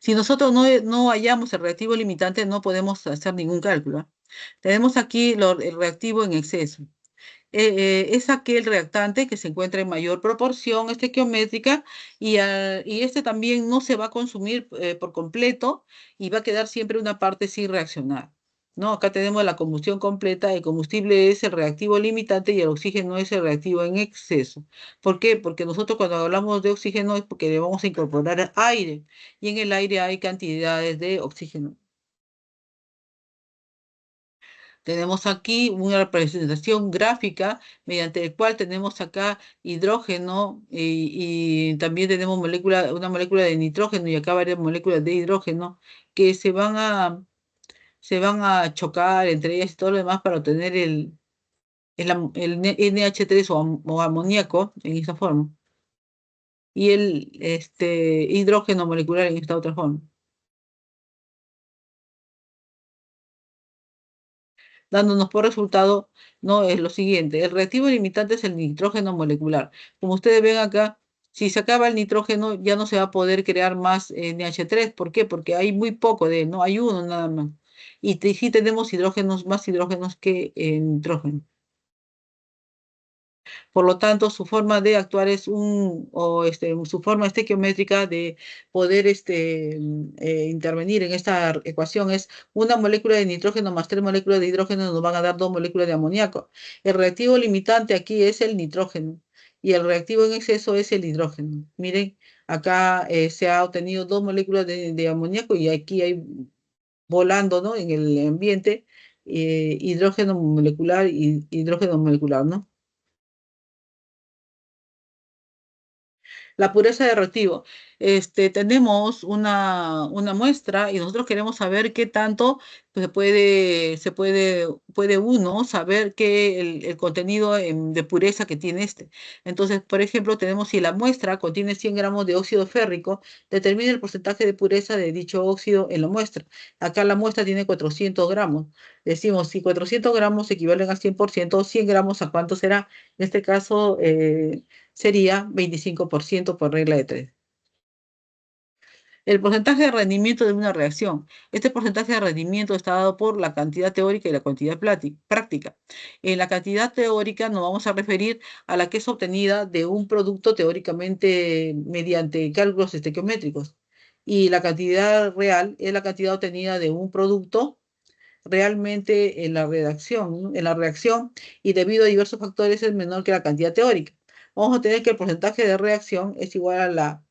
Si nosotros no hallamos el reactivo limitante, no podemos hacer ningún cálculo, ¿ah? Tenemos aquí el reactivo en exceso. Es aquel reactante que se encuentra en mayor proporción estequiométrica y este también no se va a consumir por completo y va a quedar siempre una parte sin reaccionar, ¿no? Acá tenemos la combustión completa, el combustible es el reactivo limitante y el oxígeno es el reactivo en exceso. ¿Por qué? Porque nosotros cuando hablamos de oxígeno es porque le vamos a incorporar aire y en el aire hay cantidades de oxígeno. Tenemos aquí una representación gráfica mediante el cual tenemos acá hidrógeno y también tenemos una molécula de nitrógeno y acá varias moléculas de hidrógeno que se van a chocar entre ellas y todo lo demás para obtener el NH3 o amoníaco en esta forma y el hidrógeno molecular en esta otra forma. dándonos por resultado, ¿no? Es lo siguiente, el reactivo limitante es el nitrógeno molecular. Como ustedes ven acá, si se acaba el nitrógeno, ya no se va a poder crear más NH3. ¿Por qué? Porque hay muy poco de él, ¿no? Hay uno nada más. Y sí tenemos hidrógenos, más hidrógenos que nitrógeno. Por lo tanto, su forma de actuar es su forma estequiométrica de poder intervenir en esta ecuación es una molécula de nitrógeno más tres moléculas de hidrógeno nos van a dar dos moléculas de amoníaco. El reactivo limitante aquí es el nitrógeno y el reactivo en exceso es el hidrógeno. Miren, acá se ha obtenido dos moléculas de amoníaco y aquí hay volando, ¿no? En el ambiente hidrógeno molecular y hidrógeno molecular, ¿no? La pureza de reactivo. Tenemos una muestra y nosotros queremos saber qué tanto pues, puede uno saber el contenido de pureza que tiene este. Entonces, por ejemplo, tenemos si la muestra contiene 100 gramos de óxido férrico, determina el porcentaje de pureza de dicho óxido en la muestra. Acá la muestra tiene 400 gramos. Decimos, si 400 gramos equivalen al 100%, 100 gramos, ¿a cuánto será? En este caso, sería 25% por regla de tres. El porcentaje de rendimiento de una reacción. Este porcentaje de rendimiento está dado por la cantidad teórica y la cantidad práctica. En la cantidad teórica nos vamos a referir a la que es obtenida de un producto teóricamente mediante cálculos estequiométricos. Y la cantidad real es la cantidad obtenida de un producto realmente en la reacción, y debido a diversos factores es menor que la cantidad teórica. Vamos a tener que el porcentaje de reacción es igual a la...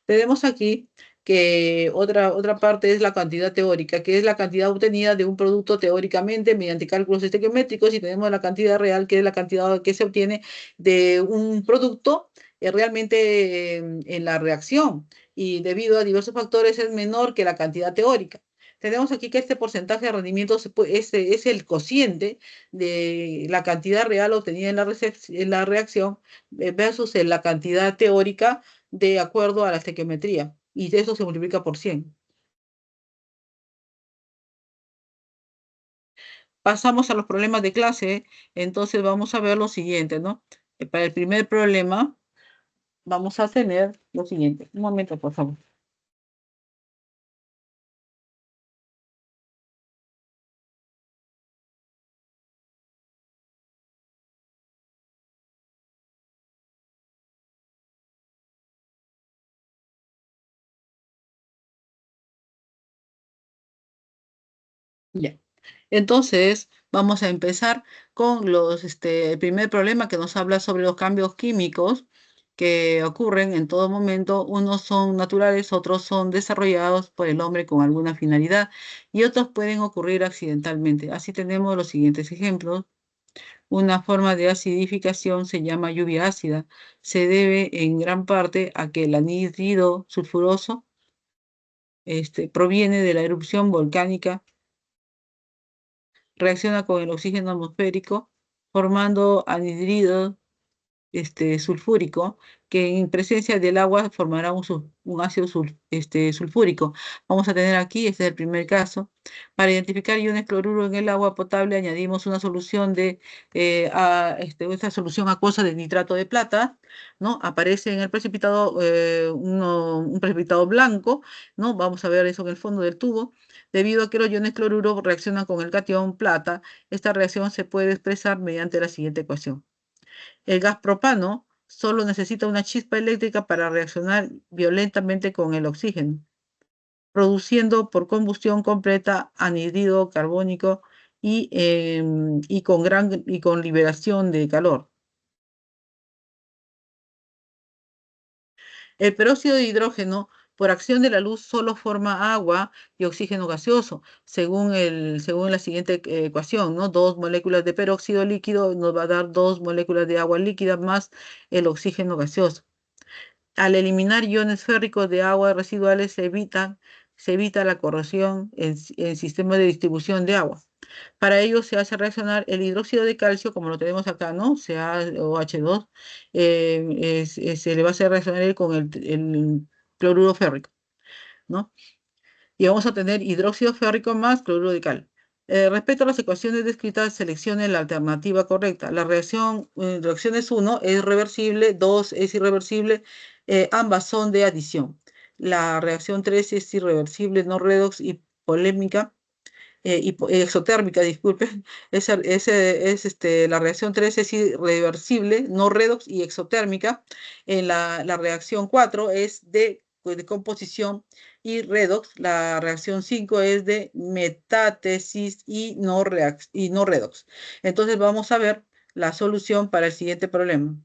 Tenemos aquí que otra parte es la cantidad teórica, que es la cantidad obtenida de un producto teóricamente mediante cálculos estequiométricos, y tenemos la cantidad real, que es la cantidad que se obtiene de un producto realmente en la reacción, y debido a diversos factores es menor que la cantidad teórica. Tenemos aquí que este porcentaje de rendimiento es el cociente de la cantidad real obtenida en la reacción versus la cantidad teórica de acuerdo a la estequiometría, y eso se multiplica por 100. Pasamos a los problemas de clase, entonces vamos a ver lo siguiente, ¿no? Para el primer problema vamos a tener lo siguiente. Un momento, por favor. Ya. Entonces, vamos a empezar con el primer problema que nos habla sobre los cambios químicos que ocurren en todo momento. Unos son naturales, otros son desarrollados por el hombre con alguna finalidad y otros pueden ocurrir accidentalmente. Así tenemos los siguientes ejemplos. Una forma de acidificación se llama lluvia ácida. Se debe en gran parte a que el anhídrido sulfuroso proviene de la erupción volcánica, reacciona con el oxígeno atmosférico, formando anhídrido sulfúrico, que en presencia del agua formará un ácido sulfúrico. Vamos a tener aquí, este es el primer caso. Para identificar iones cloruro en el agua potable, añadimos una solución esta solución acuosa de nitrato de plata, ¿no? Aparece en el precipitado un precipitado blanco, ¿no? Vamos a ver eso en el fondo del tubo. Debido a que los iones cloruro reaccionan con el catión plata, esta reacción se puede expresar mediante la siguiente ecuación. El gas propano solo necesita una chispa eléctrica para reaccionar violentamente con el oxígeno, produciendo por combustión completa anhídrido carbónico y con liberación de calor. El peróxido de hidrógeno, por acción de la luz, solo forma agua y oxígeno gaseoso, según la siguiente ecuación, ¿no? Dos moléculas de peróxido líquido nos va a dar dos moléculas de agua líquida más el oxígeno gaseoso. Al eliminar iones férricos de agua residuales se evita la corrosión en sistemas de distribución de agua. Para ello se hace reaccionar el hidróxido de calcio, como lo tenemos acá, ¿no? CaOH2, se le va a hacer reaccionar con el cloruro férrico, ¿no? Y vamos a tener hidróxido férrico más cloruro de cal. Respecto a las ecuaciones descritas, seleccione la alternativa correcta. La reacciones 1 es reversible, 2 es irreversible, ambas son de adición. La reacción 3 es irreversible, no redox y polémica, exotérmica, disculpe. La reacción 3 es irreversible, no redox y exotérmica. La reacción 4 es de composición y redox. La reacción 5 es de metátesis y no redox. Entonces vamos a ver la solución para el siguiente problema.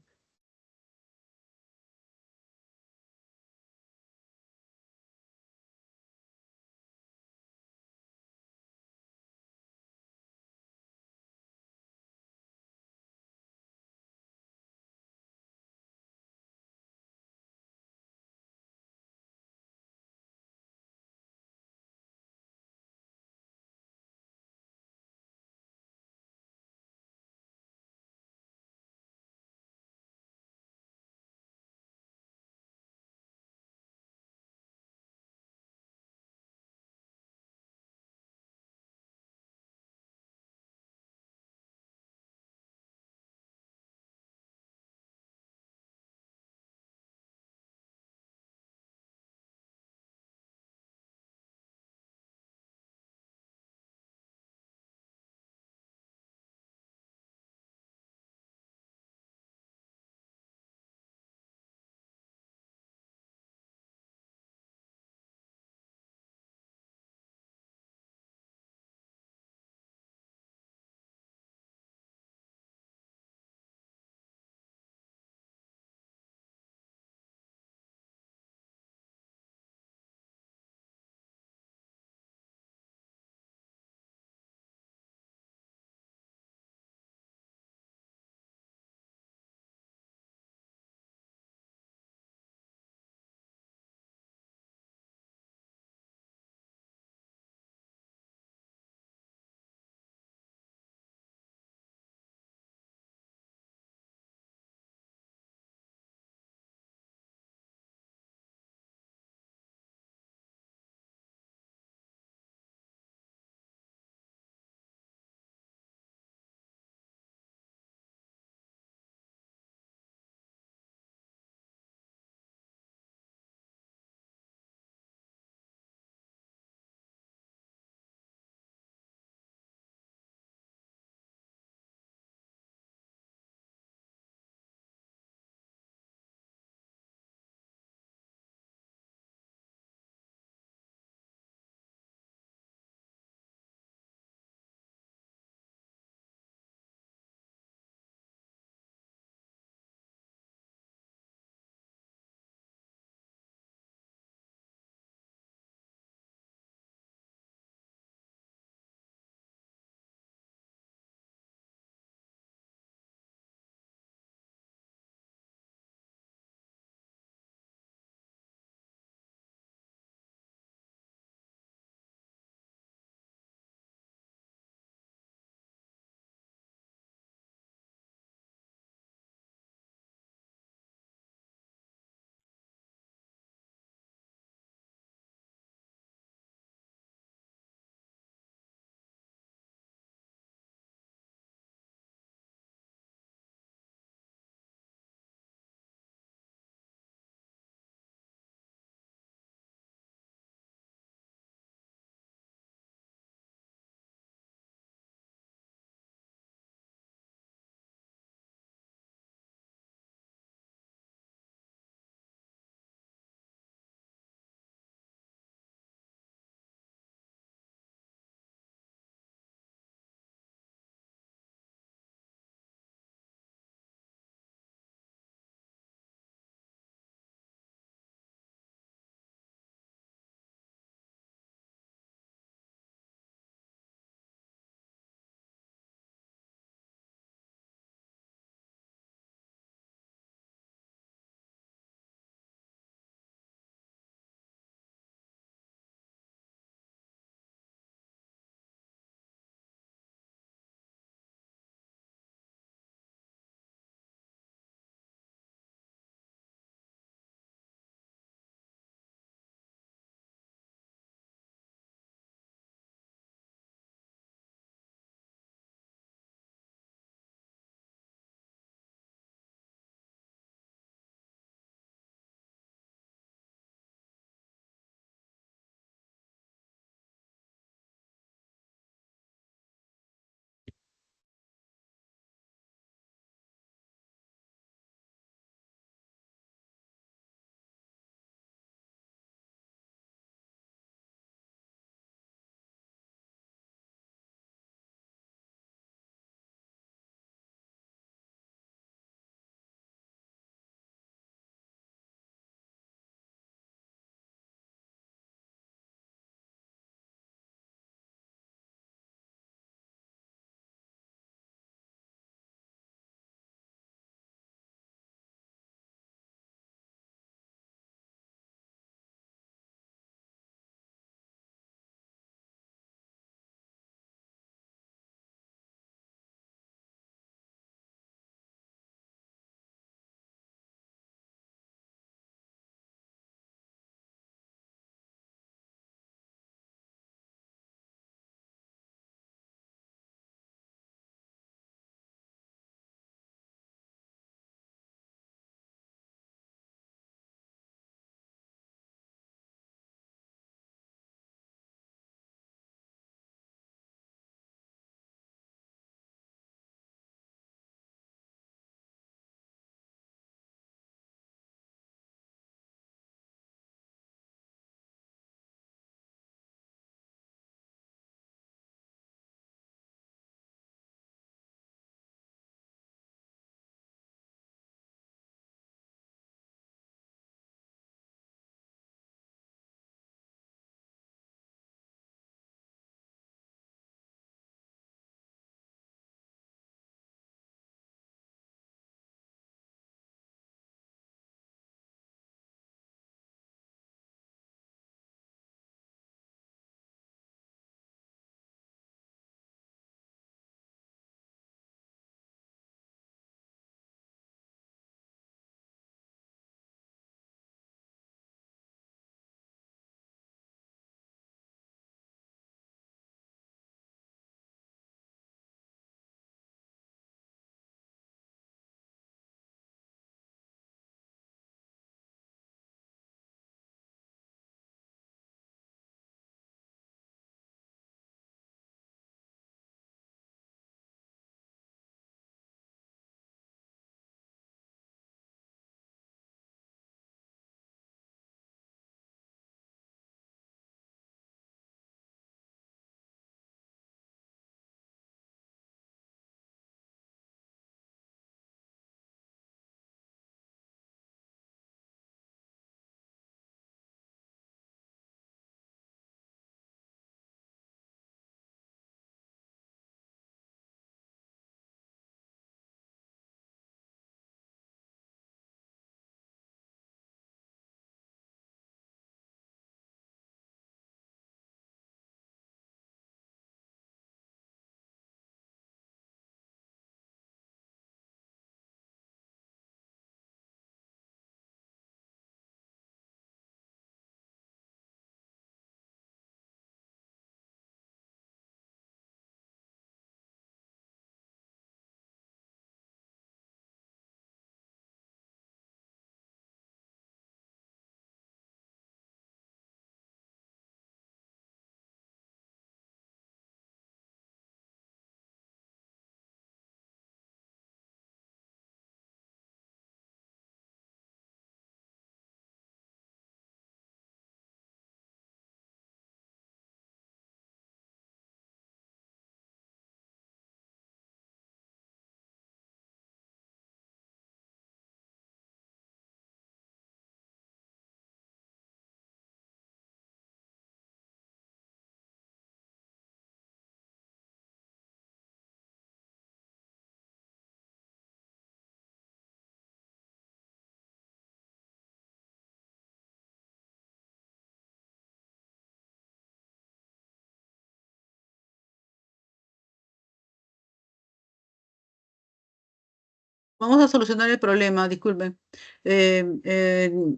Vamos a solucionar el problema, disculpen. En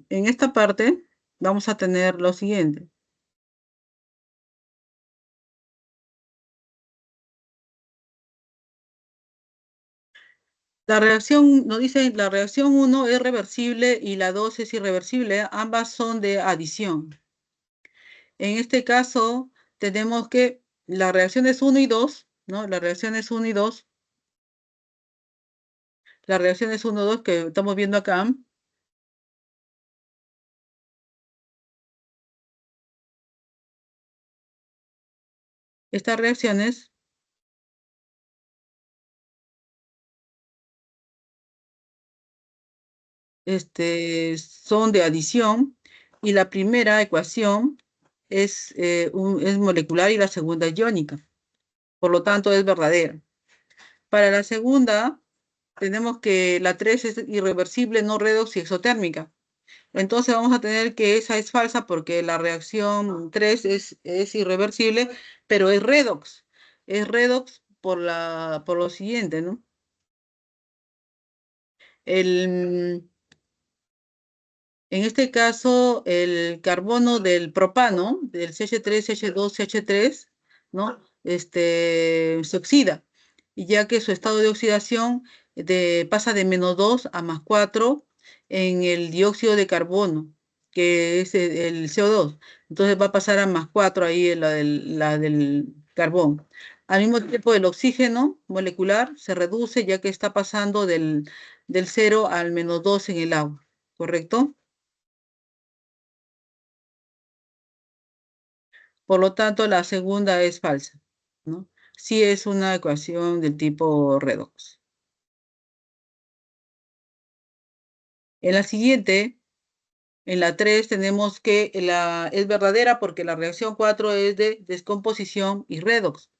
esta parte vamos a tener lo siguiente. La reacción, nos dice, la reacción uno es reversible y la 2 es irreversible. Ambas son de adición. En este caso, tenemos que las reacciones uno y 2, ¿no? Las reacciones uno y 2, las reacciones uno y 2 que estamos viendo acá, estas reacciones son de adición y la primera ecuación es molecular y la segunda es iónica. Por lo tanto, es verdadera. Para la segunda, tenemos que la 3 es irreversible, no redox y exotérmica. Entonces vamos a tener que esa es falsa porque la reacción 3 es irreversible, pero es redox. Es redox por lo siguiente, ¿no? El, En este caso, el carbono del propano, del CH3, CH2, CH3, ¿no? Se oxida, y ya que su estado de oxidación pasa de -2 a +4 en el dióxido de carbono, que es el CO2. Entonces va a pasar a +4 ahí en la del carbón. Al mismo tiempo, el oxígeno molecular se reduce ya que está pasando del 0 al -2 en el agua, ¿correcto? Por lo tanto, la segunda es falsa, ¿no? Sí es una ecuación del tipo redox. En la siguiente, en la 3 tenemos que es verdadera porque la reacción 4 es de descomposición y redox.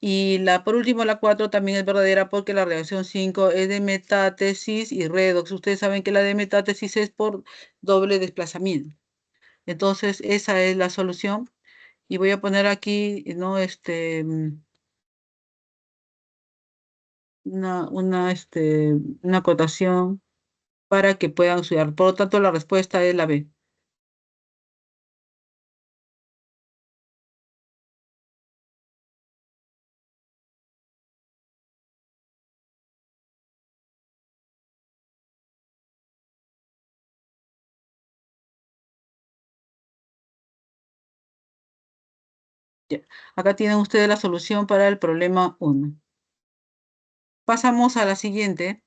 Y por último, la 4 también es verdadera porque la reacción 5 es de metátesis y redox. Ustedes saben que la de metátesis es por doble desplazamiento. Entonces, esa es la solución. Y voy a poner aquí, ¿no? Una acotación para que puedan estudiar. Por lo tanto, la respuesta es la B. Ya. Acá tienen ustedes la solución para el problema 1. Pasamos a la siguiente.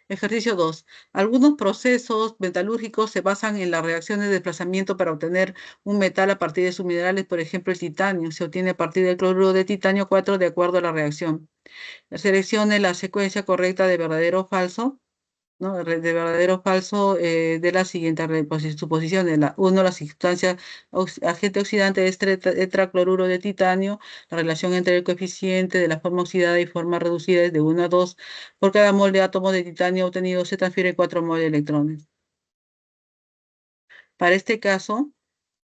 Ejercicio 2. Algunos procesos metalúrgicos se basan en las reacciones de desplazamiento para obtener un metal a partir de sus minerales, por ejemplo, el titanio. Se obtiene a partir del cloruro de titanio 4 de acuerdo a la reacción. Seleccione la secuencia correcta de verdadero o falso, ¿no? De verdadero o falso de las siguientes suposiciones. Uno, la sustancia agente oxidante es tetracloruro de titanio. La relación entre el coeficiente de la forma oxidada y forma reducida es de 1 a 2. Por cada mol de átomo de titanio obtenido se transfieren 4 mol de electrones. Para este caso,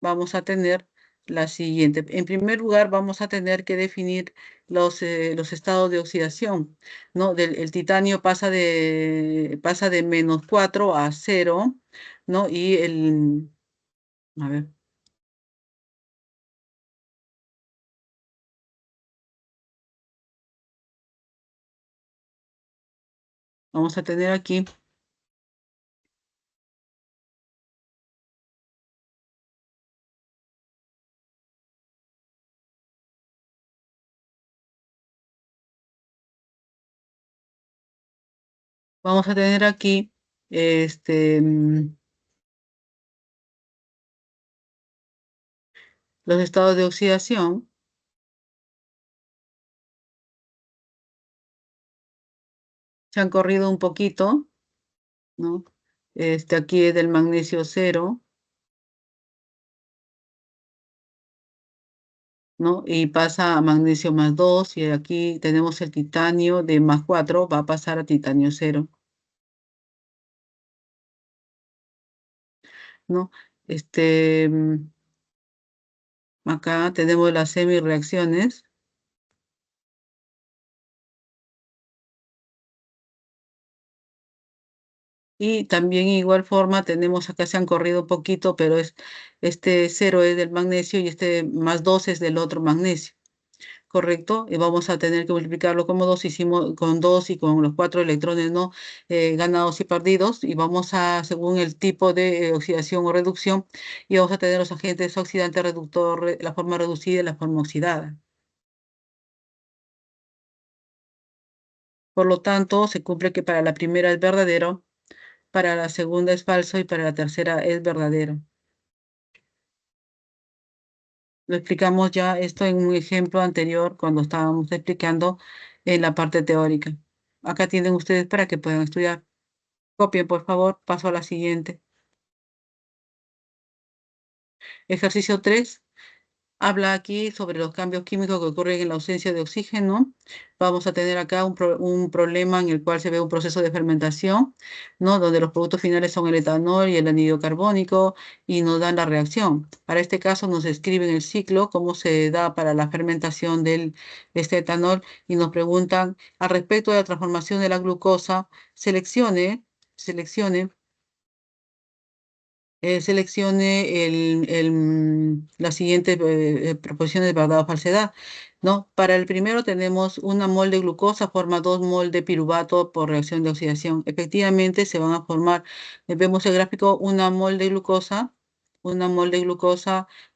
vamos a tener la siguiente. En primer lugar, vamos a tener que definir los estados de oxidación, ¿no? El titanio pasa de -4 a 0, ¿no? A ver, vamos a tener aquí, vamos a tener aquí, este, mm, los estados de oxidación. Se han corrido un poquito, ¿no? Aquí es del magnesio 0, ¿no? Y pasa a magnesio +2 y aquí tenemos el titanio de +4, va a pasar a titanio 0, ¿no? Este, mm, Acá tenemos las semireacciones, Y también igual forma tenemos acá se han corrido un poquito, pero es este cero es del magnesio y este más 2 es del otro magnesio, ¿correcto? Y vamos a tener que multiplicarlo como 2 hicimos con 2 y con los 4 electrones no ganados y perdidos, y vamos a, según el tipo de oxidación o reducción, y vamos a tener los agentes oxidante, reductor, la forma reducida y la forma oxidada. Por lo tanto, se cumple que para la primera es verdadero, para la segunda es falso y para la tercera es verdadero. Lo explicamos ya esto en un ejemplo anterior cuando estábamos explicando en la parte teórica. Acá tienen ustedes para que puedan estudiar. Copien, por favor. Paso a la siguiente. Ejercicio 3. Habla aquí sobre los cambios químicos que ocurren en la ausencia de oxígeno. Vamos a tener acá un problema en el cual se ve un proceso de fermentación, ¿no? Donde los productos finales son el etanol y el anhídrido carbónico y nos dan la reacción. Para este caso nos describen el ciclo, cómo se da para la fermentación de este etanol y nos preguntan al respecto de la transformación de la glucosa, seleccione seleccione las siguientes proposiciones de verdad o falsedad, ¿no? Para el primero tenemos una mol de glucosa forma 2 mol de piruvato por reacción de oxidación. Efectivamente se van a formar, vemos el gráfico, una mol de glucosa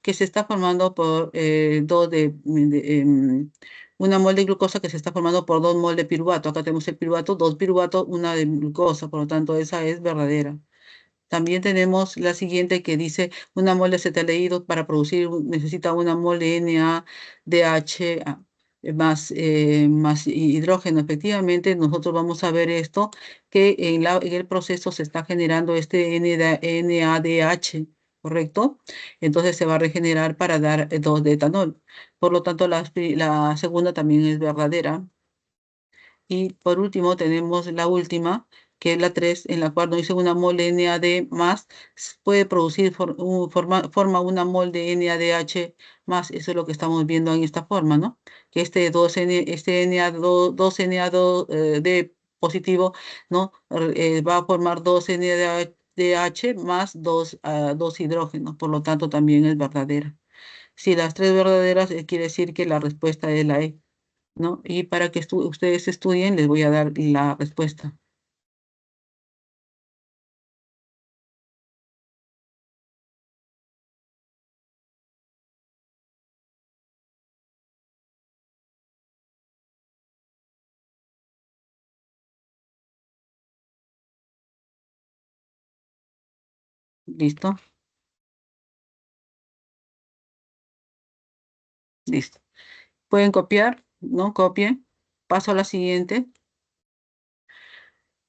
que se está formando por 2 una mol de glucosa que se está formando por 2 mol de piruvato. Acá tenemos el piruvato, 2 piruvato, una de glucosa, por lo tanto esa es verdadera. También tenemos la siguiente que dice una mol de acetaldehído para producir necesita una mol de NADH más hidrógeno. Efectivamente, nosotros vamos a ver esto, que en el proceso se está generando este NADH, ¿correcto? Entonces se va a regenerar para dar 2 de etanol. Por lo tanto, la segunda también es verdadera. Y por último tenemos la última, que es la 3 en la cual nos dice una mol de NAD más puede producir, forma una mol de NADH más. Eso es lo que estamos viendo en esta forma, ¿no? Que este 2N, este NA2, 2NAD positivo, ¿no? Va a formar 2 NADH más 2 hidrógenos, por lo tanto también es verdadera. Si las tres verdaderas, quiere decir que la respuesta es la E. ¿No? Y para que ustedes estudien, les voy a dar la respuesta. ¿Listo? Listo. ¿Pueden copiar? ¿No? Copien. Paso a la siguiente.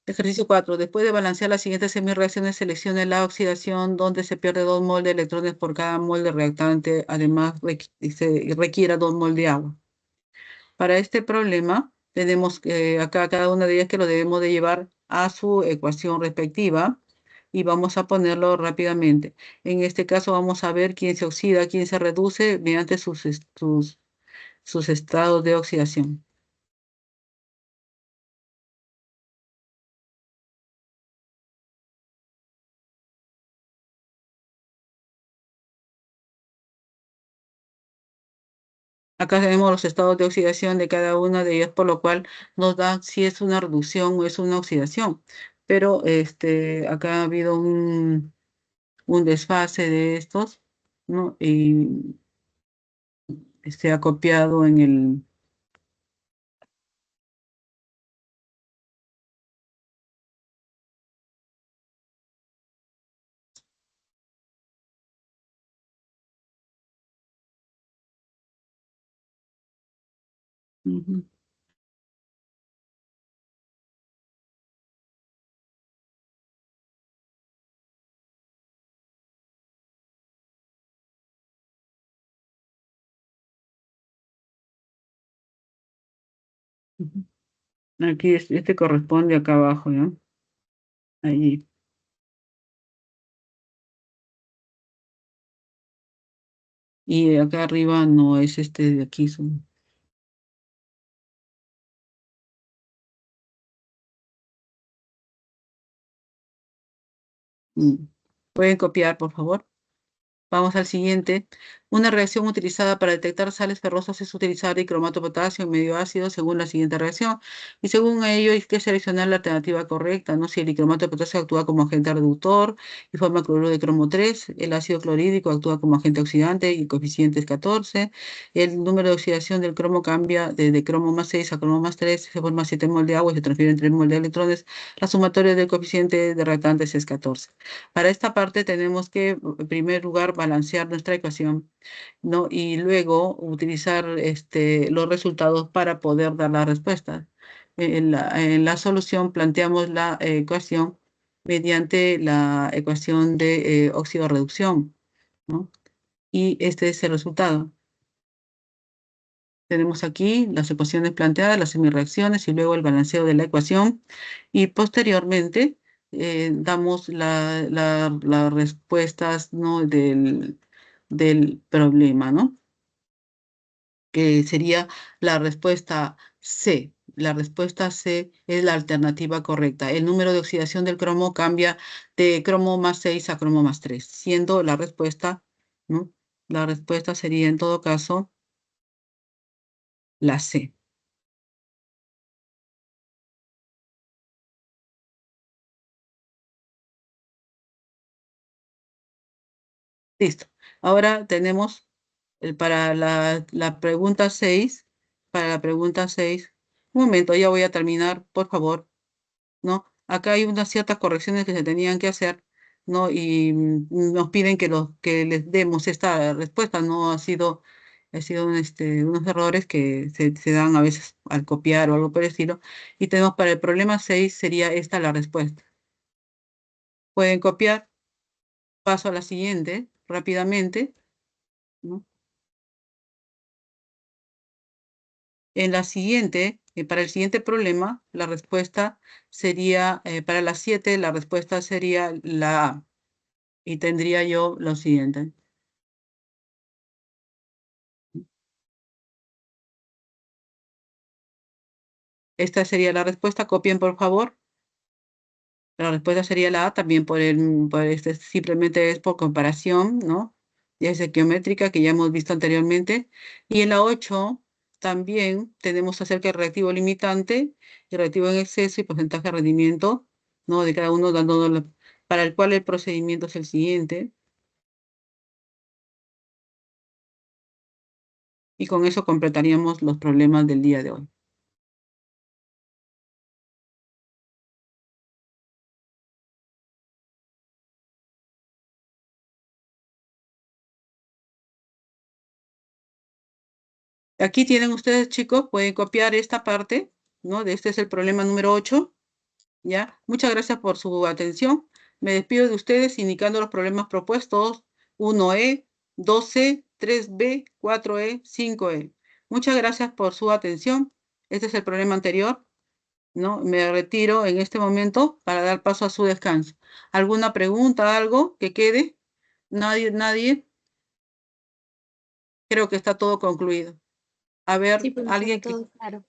Ejercicio 4. Después de balancear las siguientes semireacciones, seleccione la oxidación donde se pierde 2 mol de electrones por cada mol de reactante. Además, se requiera 2 mol de agua. Para este problema, tenemos acá cada una de ellas que lo debemos de llevar a su ecuación respectiva y vamos a ponerlo rápidamente. En este caso vamos a ver quién se oxida, quién se reduce mediante sus estados de oxidación. Acá tenemos los estados de oxidación de cada una de ellas, por lo cual nos da si es una reducción o es una oxidación. Pero acá ha habido un desfase de estos, ¿no? Y se ha copiado en el... Ujú, ujú. Aquí este corresponde acá abajo, ¿no? Allí. Y acá arriba no es este de aquí. Pueden copiar, por favor. Vamos al siguiente. Una reacción utilizada para detectar sales ferrosas es utilizar dicromato de potasio en medio ácido según la siguiente reacción. Y según ello hay que seleccionar la alternativa correcta, ¿no? Si el dicromato de potasio actúa como agente reductor y forma cloruro de cromo 3, el ácido clorhídrico actúa como agente oxidante y el coeficiente es 14. El número de oxidación del cromo cambia de cromo más 6 a cromo más 3, se forma 7 mol de agua y se transfieren 3 mol de electrones. La sumatoria del coeficiente de reactantes es 14. Para esta parte tenemos que, en primer lugar, balancear nuestra ecuación, ¿no? Y luego utilizar los resultados para poder dar la respuesta. En la solución planteamos la ecuación mediante la ecuación de óxido reducción, ¿no? Y este es el resultado. Tenemos aquí las ecuaciones planteadas, las semireacciones y luego el balanceo de la ecuación. Y posteriormente damos las respuestas, ¿no? del problema, ¿no? Que sería la respuesta C. La respuesta C es la alternativa correcta. El número de oxidación del cromo cambia de cromo más 6 a cromo más 3, siendo la respuesta, ¿no? La respuesta sería en todo caso la C. Listo. Ahora tenemos para la pregunta 6, para la pregunta 6, un momento, ya voy a terminar, por favor, ¿no? Acá hay unas ciertas correcciones que se tenían que hacer, ¿no? Y nos piden que les demos esta respuesta, ¿no? Ha sido unos errores que se dan a veces al copiar o algo por el estilo. Y tenemos para el problema 6, sería esta la respuesta. Pueden copiar, paso a la siguiente, rápidamente, ¿no? En la siguiente, para el siguiente problema, la respuesta sería, para las 7, la respuesta sería la A. Y tendría yo lo siguiente. Esta sería la respuesta. Copien, por favor. La respuesta sería la A, también simplemente es por comparación, ¿no? Ya es geométrica que ya hemos visto anteriormente. Y en la 8 también tenemos acerca del reactivo limitante, el reactivo en exceso y porcentaje de rendimiento, ¿no? De cada uno para el cual el procedimiento es el siguiente. Y con eso completaríamos los problemas del día de hoy. Aquí tienen ustedes, chicos, pueden copiar esta parte, ¿no? Este es el problema número 8, ¿ya? Muchas gracias por su atención. Me despido de ustedes indicando los problemas propuestos: 1E, 2C, 3B, 4E, 5E. Muchas gracias por su atención. Este es el problema anterior, ¿no? Me retiro en este momento para dar paso a su descanso. ¿Alguna pregunta, algo que quede? Nadie. Creo que está todo concluido. A ver, Sí, profesora, alguien que... todo claro.